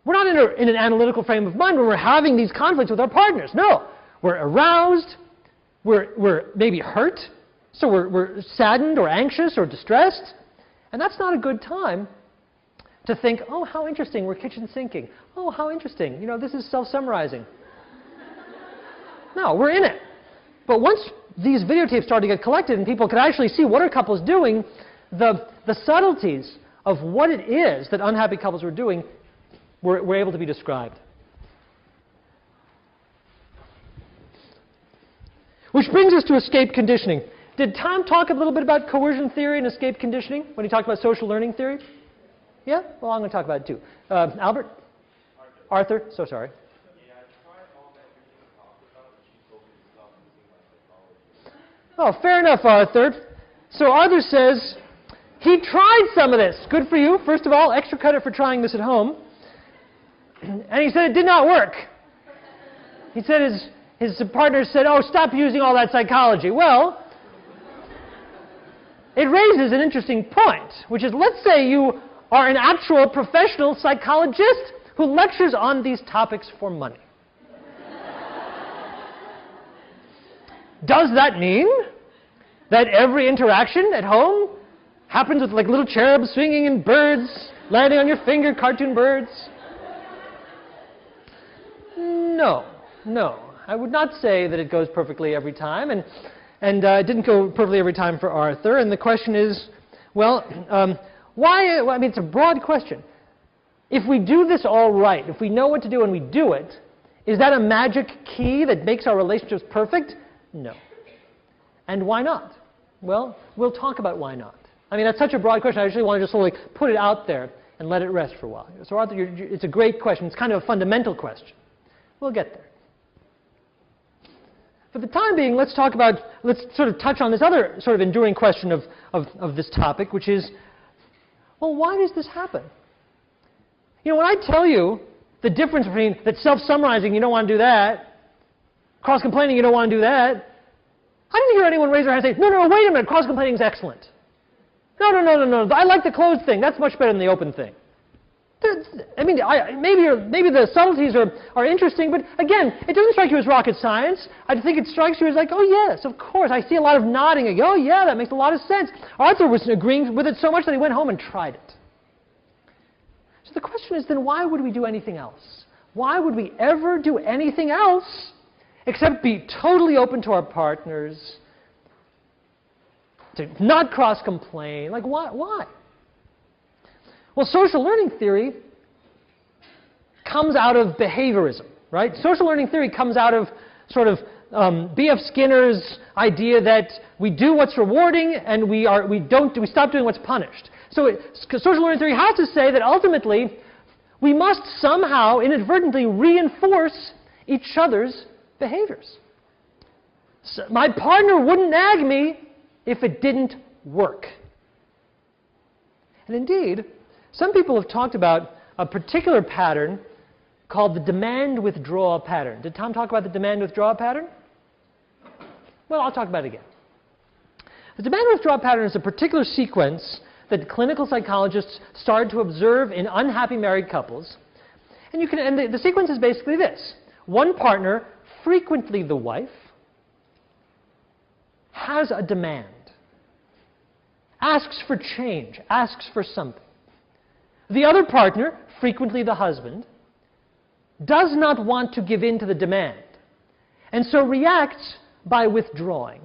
We're not in an analytical frame of mind when we're having these conflicts with our partners. No, we're aroused, we're maybe hurt, so we're saddened or anxious or distressed. And that's not a good time to think, oh, how interesting, we're kitchen sinking. Oh, how interesting, this is self-summarizing. No, we're in it. But once these videotapes start to get collected and people can actually see what are couples doing, the subtleties of what it is that unhappy couples were doing were able to be described. Which brings us to escape conditioning. Did Tom talk a little bit about coercion theory and escape conditioning when he talked about social learning theory? Yeah? Well, I'm going to talk about it too. Albert? Arthur? So sorry. Oh, fair enough, Arthur. So Arthur says he tried some of this. Good for you. First of all, extra credit for trying this at home. And he said it did not work. He said his partner said, oh, stop using all that psychology. Well, it raises an interesting point, which is, let's say you are an actual professional psychologist who lectures on these topics for money. Does that mean that every interaction at home happens with like little cherubs swinging and birds landing on your finger, cartoon birds? No, no. I would not say that it goes perfectly every time, and it didn't go perfectly every time for Arthur. And the question is, well, why? Well, I mean, it's a broad question. If we do this all right, if we know what to do and we do it, is that a magic key that makes our relationships perfect? No. And why not? Well, we'll talk about why not. I mean, that's such a broad question. I actually want to just sort of like put it out there and let it rest for a while. So Arthur, it's a great question. It's kind of a fundamental question. We'll get there. For the time being, let's sort of touch on this other sort of enduring question of this topic, which is, well, why does this happen? You know, when I tell you the difference between that self-summarizing, you don't want to do that, cross-complaining, you don't want to do that, I didn't hear anyone raise their hand and say, no, no, wait a minute, cross-complaining is excellent. No, no, no, no, no, I like the closed thing. That's much better than the open thing. I mean, maybe the subtleties are interesting, but again, it doesn't strike you as rocket science. I think it strikes you as like, oh yes, of course. I see a lot of nodding. Oh yeah, that makes a lot of sense. Arthur was agreeing with it so much that he went home and tried it. So the question is then, why would we do anything else? Why would we ever do anything else except be totally open to our partners, to not cross-complain? Like, why? Well, social learning theory comes out of behaviorism, right? Social learning theory comes out of sort of B.F. Skinner's idea that we do what's rewarding and we stop doing what's punished. So social learning theory has to say that ultimately we must somehow inadvertently reinforce each other's behaviors. So my partner wouldn't nag me if it didn't work. And indeed, some people have talked about a particular pattern called the demand-withdrawal pattern. Did Tom talk about the demand-withdrawal pattern? Well, I'll talk about it again. The demand-withdrawal pattern is a particular sequence that clinical psychologists started to observe in unhappy married couples. And the sequence is basically this. One partner, frequently the wife, has a demand, asks for change, asks for something. The other partner, frequently the husband, does not want to give in to the demand, and so reacts by withdrawing.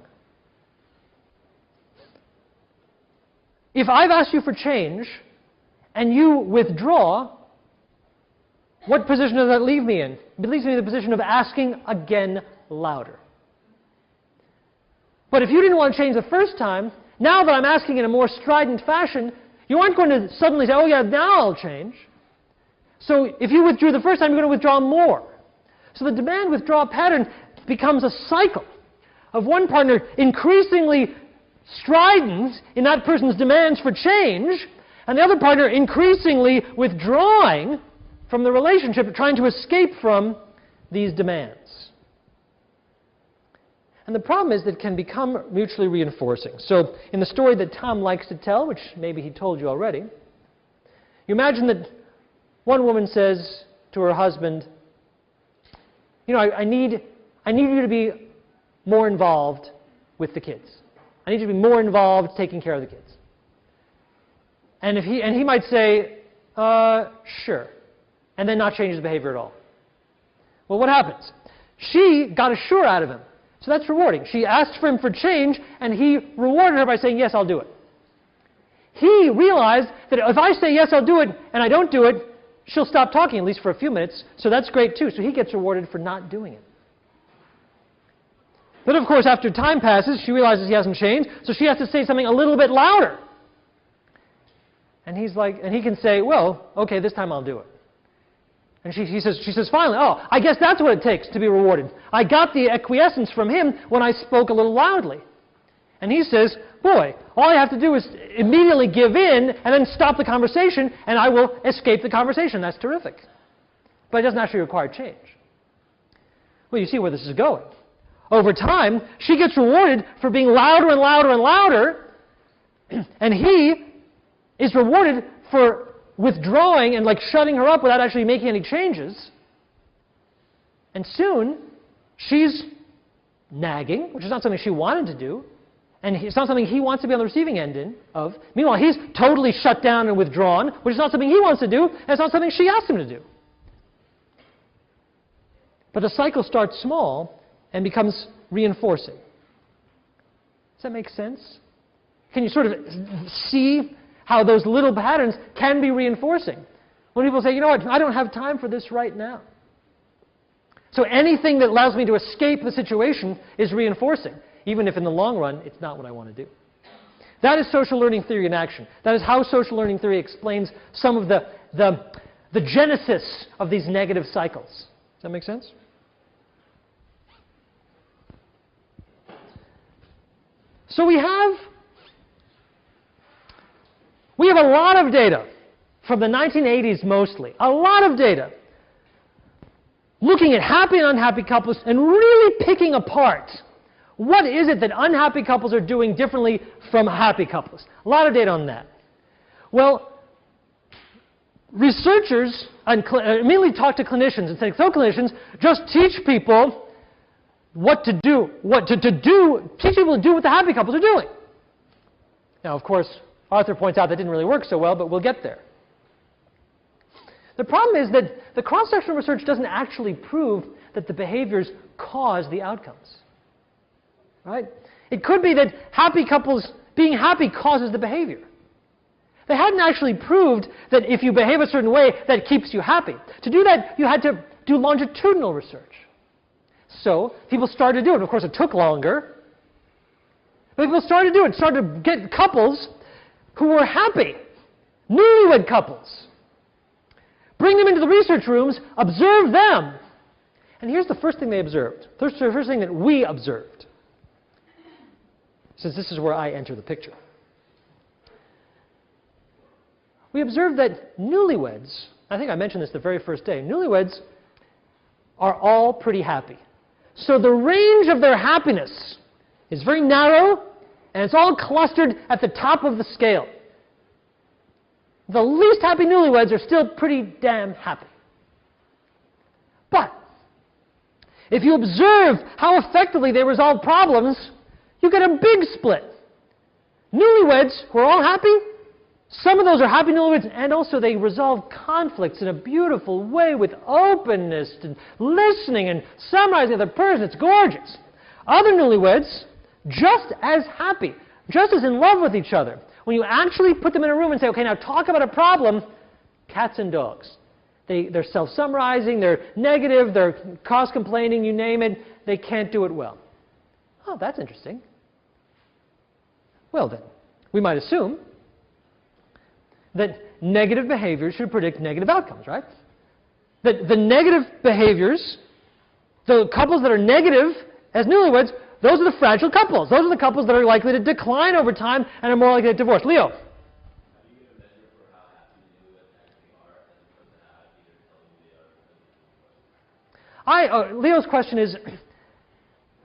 If I've asked you for change, and you withdraw, what position does that leave me in? It leaves me in the position of asking again louder. But if you didn't want to change the first time, now that I'm asking in a more strident fashion, you aren't going to suddenly say, oh yeah, now I'll change. So if you withdrew the first time, you're going to withdraw more. So the demand-withdrawal pattern becomes a cycle of one partner increasingly strident in that person's demands for change, and the other partner increasingly withdrawing from the relationship, trying to escape from these demands. And the problem is that it can become mutually reinforcing. So in the story that Tom likes to tell, which maybe he told you already, you imagine that one woman says to her husband, you know, I need you to be more involved with the kids. I need you to be more involved taking care of the kids. And he might say, sure, and then not change his behavior at all. Well, what happens? She got a sure out of him. So that's rewarding. She asked for him for change, and he rewarded her by saying, yes, I'll do it. He realized that if I say yes, I'll do it, and I don't do it, she'll stop talking, at least for a few minutes, so that's great too. So he gets rewarded for not doing it. But of course, after time passes, she realizes he hasn't changed, so she has to say something a little bit louder. And he's like, and he can say, well, okay, this time I'll do it. And she says finally, oh, I guess that's what it takes to be rewarded. I got the acquiescence from him when I spoke a little loudly. And he says, boy, all I have to do is immediately give in and then stop the conversation, and I will escape the conversation. That's terrific. But it doesn't actually require change. Well, you see where this is going. Over time, she gets rewarded for being louder and louder and louder, and he is rewarded for withdrawing and like shutting her up without actually making any changes. And soon, she's nagging, which is not something she wanted to do, and it's not something he wants to be on the receiving end of. Meanwhile, he's totally shut down and withdrawn, which is not something he wants to do, and it's not something she asked him to do. But the cycle starts small and becomes reinforcing. Does that make sense? Can you sort of see how those little patterns can be reinforcing? When people say, you know what, I don't have time for this right now. So anything that allows me to escape the situation is reinforcing, even if in the long run it's not what I want to do. That is social learning theory in action. That is how social learning theory explains some of the genesis of these negative cycles. Does that make sense? So we have a lot of data from the 1980s mostly, a lot of data looking at happy and unhappy couples and really picking apart what is it that unhappy couples are doing differently from happy couples. A lot of data on that. Well, researchers immediately talk to clinicians and say, so clinicians, just teach people what to do, teach people to do what the happy couples are doing. Now, of course, Arthur points out that didn't really work so well, but we'll get there. The problem is that the cross-sectional research doesn't actually prove that the behaviors cause the outcomes. Right? It could be that happy couples being happy causes the behavior. They hadn't actually proved that if you behave a certain way, that keeps you happy. To do that, you had to do longitudinal research. So people started to do it. Of course, it took longer. But people started to do it, started to get couples who were happy, newlywed couples. Bring them into the research rooms, observe them. And here's the first thing they observed. The first thing that we observed. Since this is where I enter the picture. We observed that newlyweds, I think I mentioned this the very first day, newlyweds are all pretty happy. So the range of their happiness is very narrow, and it's all clustered at the top of the scale. The least happy newlyweds are still pretty damn happy. But if you observe how effectively they resolve problems, you get a big split. Newlyweds who are all happy, some of those are happy newlyweds, and also they resolve conflicts in a beautiful way with openness and listening and summarizing the other person. It's gorgeous. Other newlyweds, just as happy, just as in love with each other. When you actually put them in a room and say, okay, now talk about a problem, cats and dogs. They're self-summarizing, they're negative, they're cause-complaining, you name it. They can't do it well. Oh, that's interesting. Well then, we might assume that negative behaviors should predict negative outcomes, right? That the negative behaviors, the couples that are negative as newlyweds, those are the fragile couples. Those are the couples that are likely to decline over time and are more likely to divorce. Leo? How do you get a measure for how happy the newlyweds actually are as opposed to how happy they're telling you they are? Leo's question is,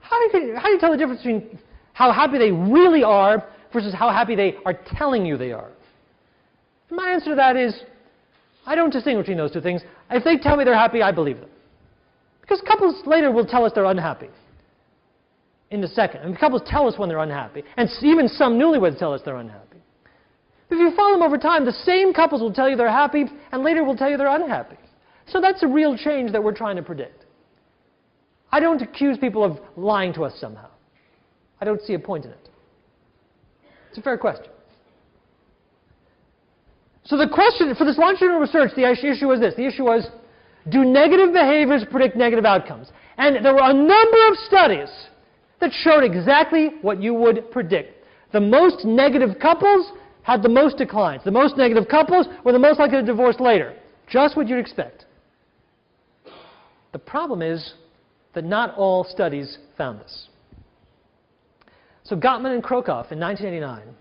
how do you tell the difference between how happy they really are versus how happy they are telling you they are? My answer to that is, I don't distinguish between those two things. If they tell me they're happy, I believe them. Because couples later will tell us they're unhappy in a second. And couples tell us when they're unhappy. And even some newlyweds tell us they're unhappy. But if you follow them over time, the same couples will tell you they're happy and later will tell you they're unhappy. So that's a real change that we're trying to predict. I don't accuse people of lying to us somehow. I don't see a point in it. It's a fair question. So the question for this longitudinal research, the issue was this. The issue was, do negative behaviors predict negative outcomes? And there were a number of studies that showed exactly what you would predict. The most negative couples had the most declines. The most negative couples were the most likely to divorce later. Just what you'd expect. The problem is that not all studies found this. So Gottman and Krokoff in 1989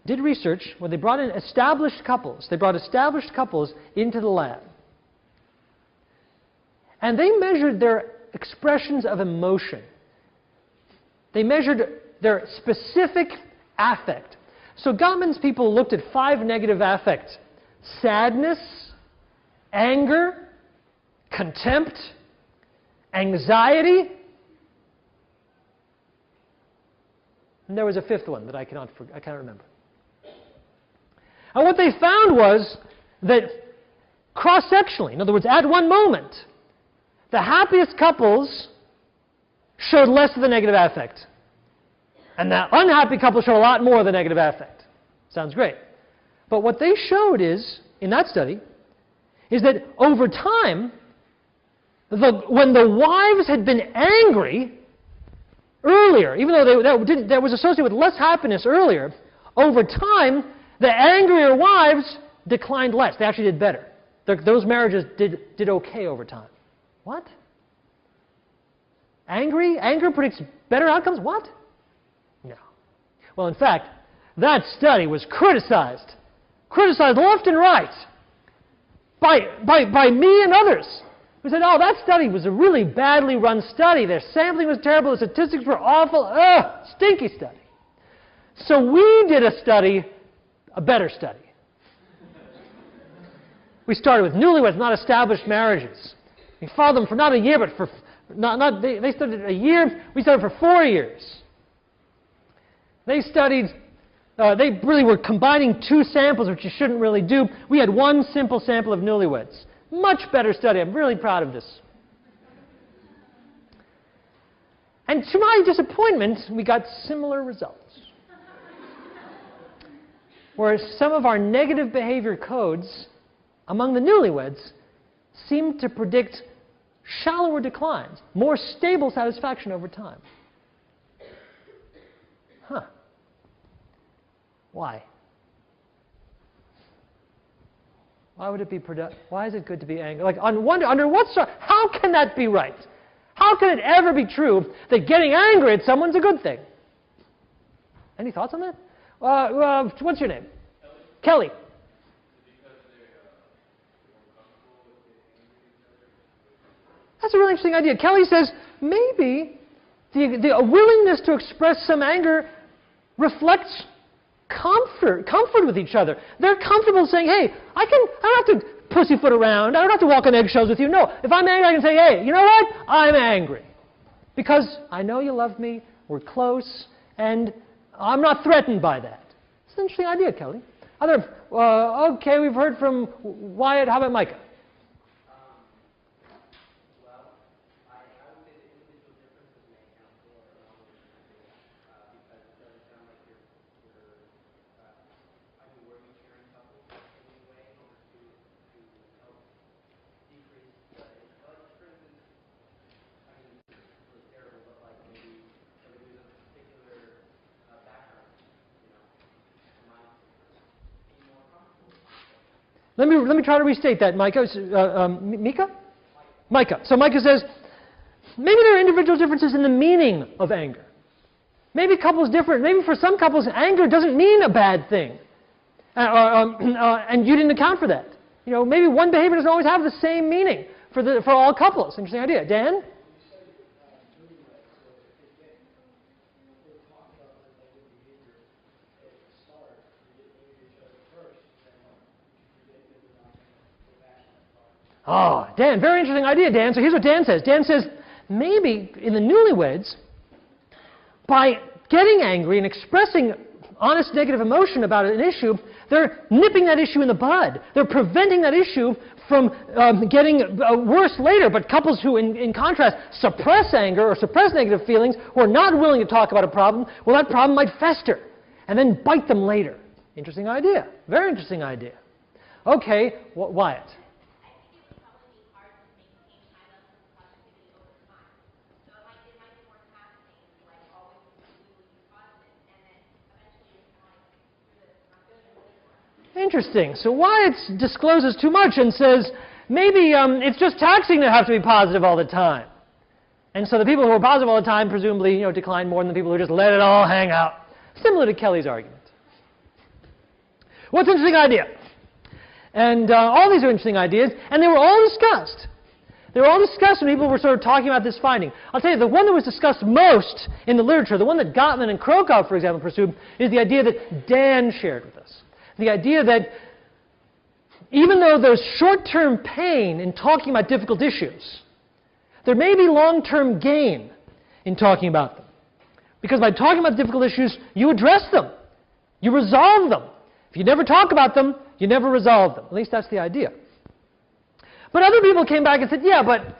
did research where they brought in established couples. They brought established couples into the lab. And they measured their expressions of emotion. They measured their specific affect. So Gottman's people looked at 5 negative affects: sadness, anger, contempt, anxiety, and there was a 5th one that I cannot remember. And what they found was that cross-sectionally, in other words, at one moment, the happiest couples showed less of the negative affect. And the unhappy couples showed a lot more of the negative affect. Sounds great. But what they showed is, in that study, is that over time, when the wives had been angry earlier, even though that was associated with less happiness earlier, over time, the angrier wives declined less. They actually did better. Those marriages did okay over time. What? Anger predicts better outcomes? What? No. Well, in fact, that study was criticized left and right by me and others. We said, oh, that study was a really badly run study. Their sampling was terrible. The statistics were awful. Ugh, stinky study. So we did a better study. We started with newlyweds, not established marriages. We followed them for not a year, but for they studied a year. We studied for 4 years. They really were combining 2 samples, which you shouldn't really do. We had 1 simple sample of newlyweds. Much better study. I'm really proud of this. And to my disappointment, we got similar results. Whereas some of our negative behavior codes among the newlyweds seemed to predict shallower declines, more stable satisfaction over time. Huh. Why? Why would it be why is it good to be angry? Like, under what how can that be right? How can it ever be true that getting angry at someone's a good thing? Any thoughts on that? What's your name? Kelly. That's a really interesting idea. Kelly says maybe the willingness to express some anger reflects comfort with each other. They're comfortable saying, hey, I don't have to pussyfoot around. I don't have to walk on eggshells with you. No, if I'm angry, I can say, hey, you know what? I'm angry. Because I know you love me, we're close, and I'm not threatened by that. It's an interesting idea, Kelly. Okay, we've heard from Wyatt. How about Micah? Let me try to restate that, Micah. Mika? Micah. So Micah says, maybe there are individual differences in the meaning of anger. Maybe couples different. Maybe for some couples, anger doesn't mean a bad thing, and you didn't account for that. You know, maybe one behavior doesn't always have the same meaning for all couples. Interesting idea, Dan. Oh, Dan, very interesting idea, Dan. So here's what Dan says. Dan says, maybe in the newlyweds, by getting angry and expressing honest negative emotion about an issue, they're nipping that issue in the bud. They're preventing that issue from getting worse later. But couples who, in contrast, suppress anger or suppress negative feelings, who are not willing to talk about a problem, well, that problem might fester and then bite them later. Interesting idea. Very interesting idea. Okay, Wyatt. Interesting. So Wyatt discloses too much and says, maybe it's just taxing to have to be positive all the time. And so the people who are positive all the time presumably decline more than the people who just let it all hang out. Similar to Kelly's argument. What's an interesting idea? And all these are interesting ideas, and they were all discussed. They were all discussed when people were sort of talking about this finding. I'll tell you, the one that was discussed most in the literature, the one that Gottman and Krokov, for example, pursued, is the idea that Dan shared with us. The idea that even though there's short-term pain in talking about difficult issues, there may be long-term gain in talking about them. Because by talking about difficult issues, you address them. You resolve them. If you never talk about them, you never resolve them. At least that's the idea. But other people came back and said, yeah, but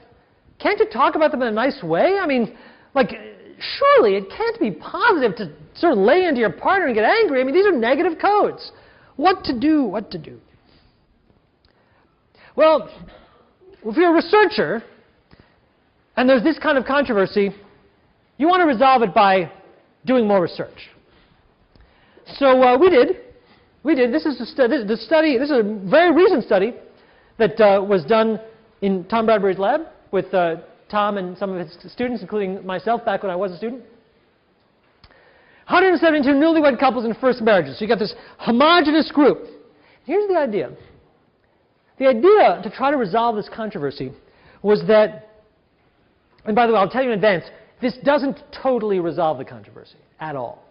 can't you talk about them in a nice way? I mean, like, surely it can't be positive to sort of lay into your partner and get angry. I mean, these are negative codes. What to do? What to do? Well, if you're a researcher and there's this kind of controversy, you want to resolve it by doing more research. So we did. This is the study. This is a very recent study that was done in Tom Bradbury's lab with Tom and some of his students, including myself back when I was a student. 172 newlywed couples in first marriages. So you got this homogeneous group. Here's the idea. The idea to try to resolve this controversy was that, and by the way, I'll tell you in advance, this doesn't totally resolve the controversy at all.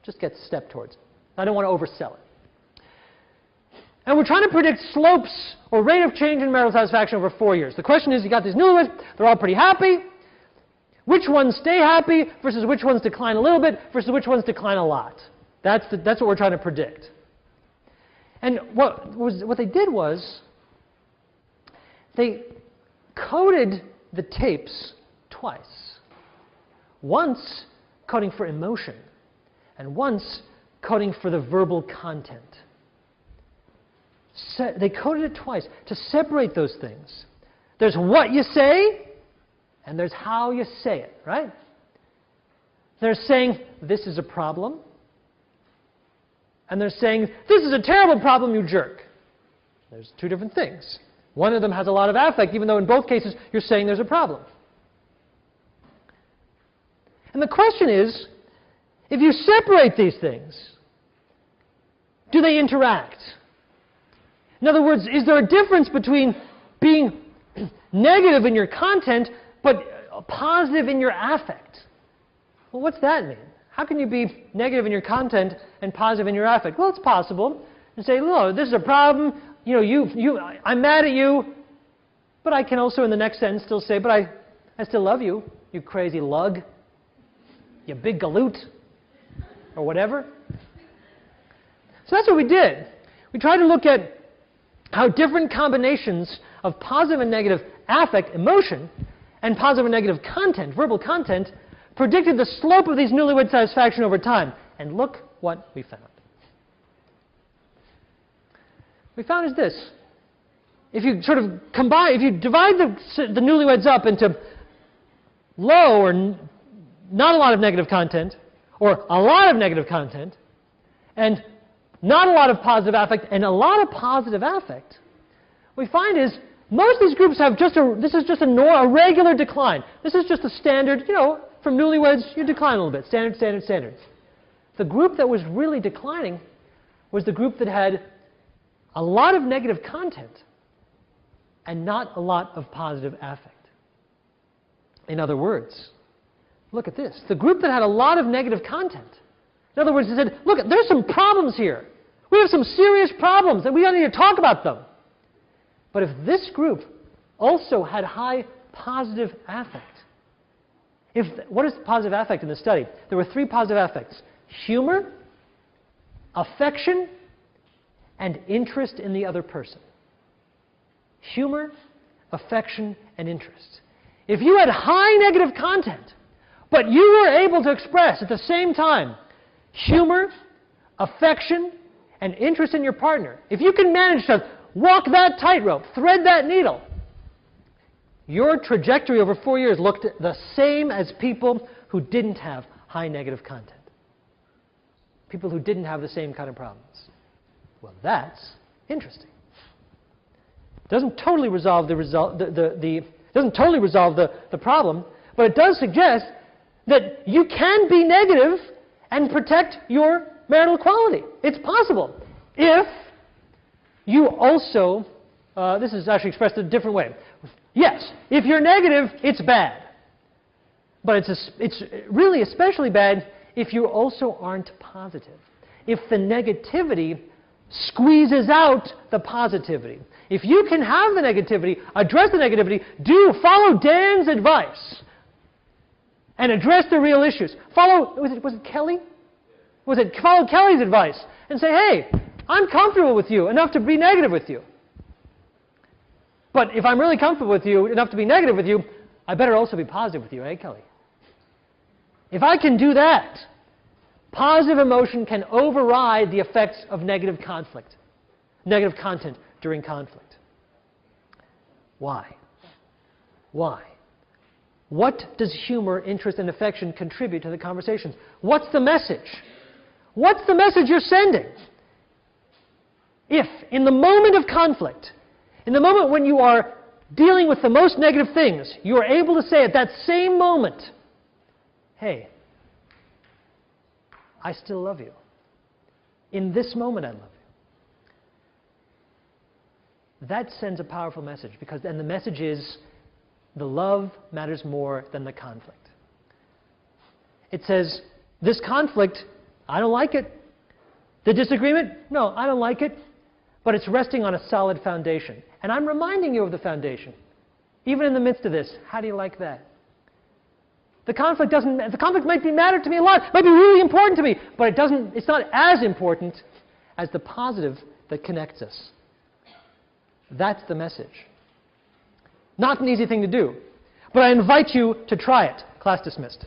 Just gets a step towards it. I don't want to oversell it. And we're trying to predict slopes or rate of change in marital satisfaction over 4 years. The question is, you got these newlyweds, they're all pretty happy. Which ones stay happy versus which ones decline a little bit versus which ones decline a lot? That's what we're trying to predict. And what they did was they coded the tapes twice. Once coding for emotion and once coding for the verbal content. They coded it twice to separate those things. There's what you say and there's how you say it, right? They're saying, this is a problem. And they're saying, this is a terrible problem, you jerk. There's two different things. One of them has a lot of affect, even though in both cases you're saying there's a problem. And the question is, if you separate these things, do they interact? In other words, is there a difference between being negative in your content but positive in your affect? Well, what's that mean? How can you be negative in your content and positive in your affect? Well, it's possible. And say, no, this is a problem. I'm mad at you. But I can also, in the next sentence, still say, but I still love you, you crazy lug, you big galoot, or whatever. So that's what we did. We tried to look at how different combinations of positive and negative affect, emotion, and positive and negative content, verbal content, predicted the slope of these newlywed satisfaction over time. And look what we found. What we found is this. If you sort of combine, if you divide the newlyweds up into low or not a lot of negative content, or a lot of negative content, and not a lot of positive affect, and a lot of positive affect, what we find is most of these groups have this is just a regular decline. This is just a standard, from newlyweds, you decline a little bit. Standard, standard, standard. The group that was really declining was the group that had a lot of negative content and not a lot of positive affect. In other words, look at this. The group that had a lot of negative content, in other words, they said, look, there's some problems here. We have some serious problems and we don't need to talk about them. But if this group also had high positive affect, what is positive affect in the study? There were 3 positive affects: humor, affection, and interest in the other person. Humor, affection, and interest. If you had high negative content, but you were able to express at the same time humor, affection, and interest in your partner, if you can manage to walk that tightrope, thread that needle, your trajectory over 4 years looked the same as people who didn't have high negative content. People who didn't have the same kind of problems. Well, that's interesting. Doesn't totally resolve the problem, but it does suggest that you can be negative and protect your marital equality. It's possible if you also, this is actually expressed in a different way. Yes, if you're negative, it's bad. But it's really especially bad if you also aren't positive. If the negativity squeezes out the positivity. If you can have the negativity, address the negativity, follow Dan's advice and address the real issues. Follow Kelly's advice and say, hey, I'm comfortable with you enough to be negative with you. But if I'm really comfortable with you enough to be negative with you, I better also be positive with you, eh, Kelly? If I can do that, positive emotion can override the effects of negative conflict, negative content during conflict. Why? Why? What does humor, interest, and affection contribute to the conversations? What's the message? What's the message you're sending? If, in the moment of conflict, in the moment when you are dealing with the most negative things, you are able to say at that same moment, hey, I still love you. In this moment, I love you. That sends a powerful message, because then the message is the love matters more than the conflict. It says, this conflict, I don't like it. The disagreement, no, I don't like it. But it's resting on a solid foundation. And I'm reminding you of the foundation. Even in the midst of this, how do you like that? The conflict might matter to me a lot, might be really important to me, but it's not as important as the positive that connects us. That's the message. Not an easy thing to do, but I invite you to try it. Class dismissed.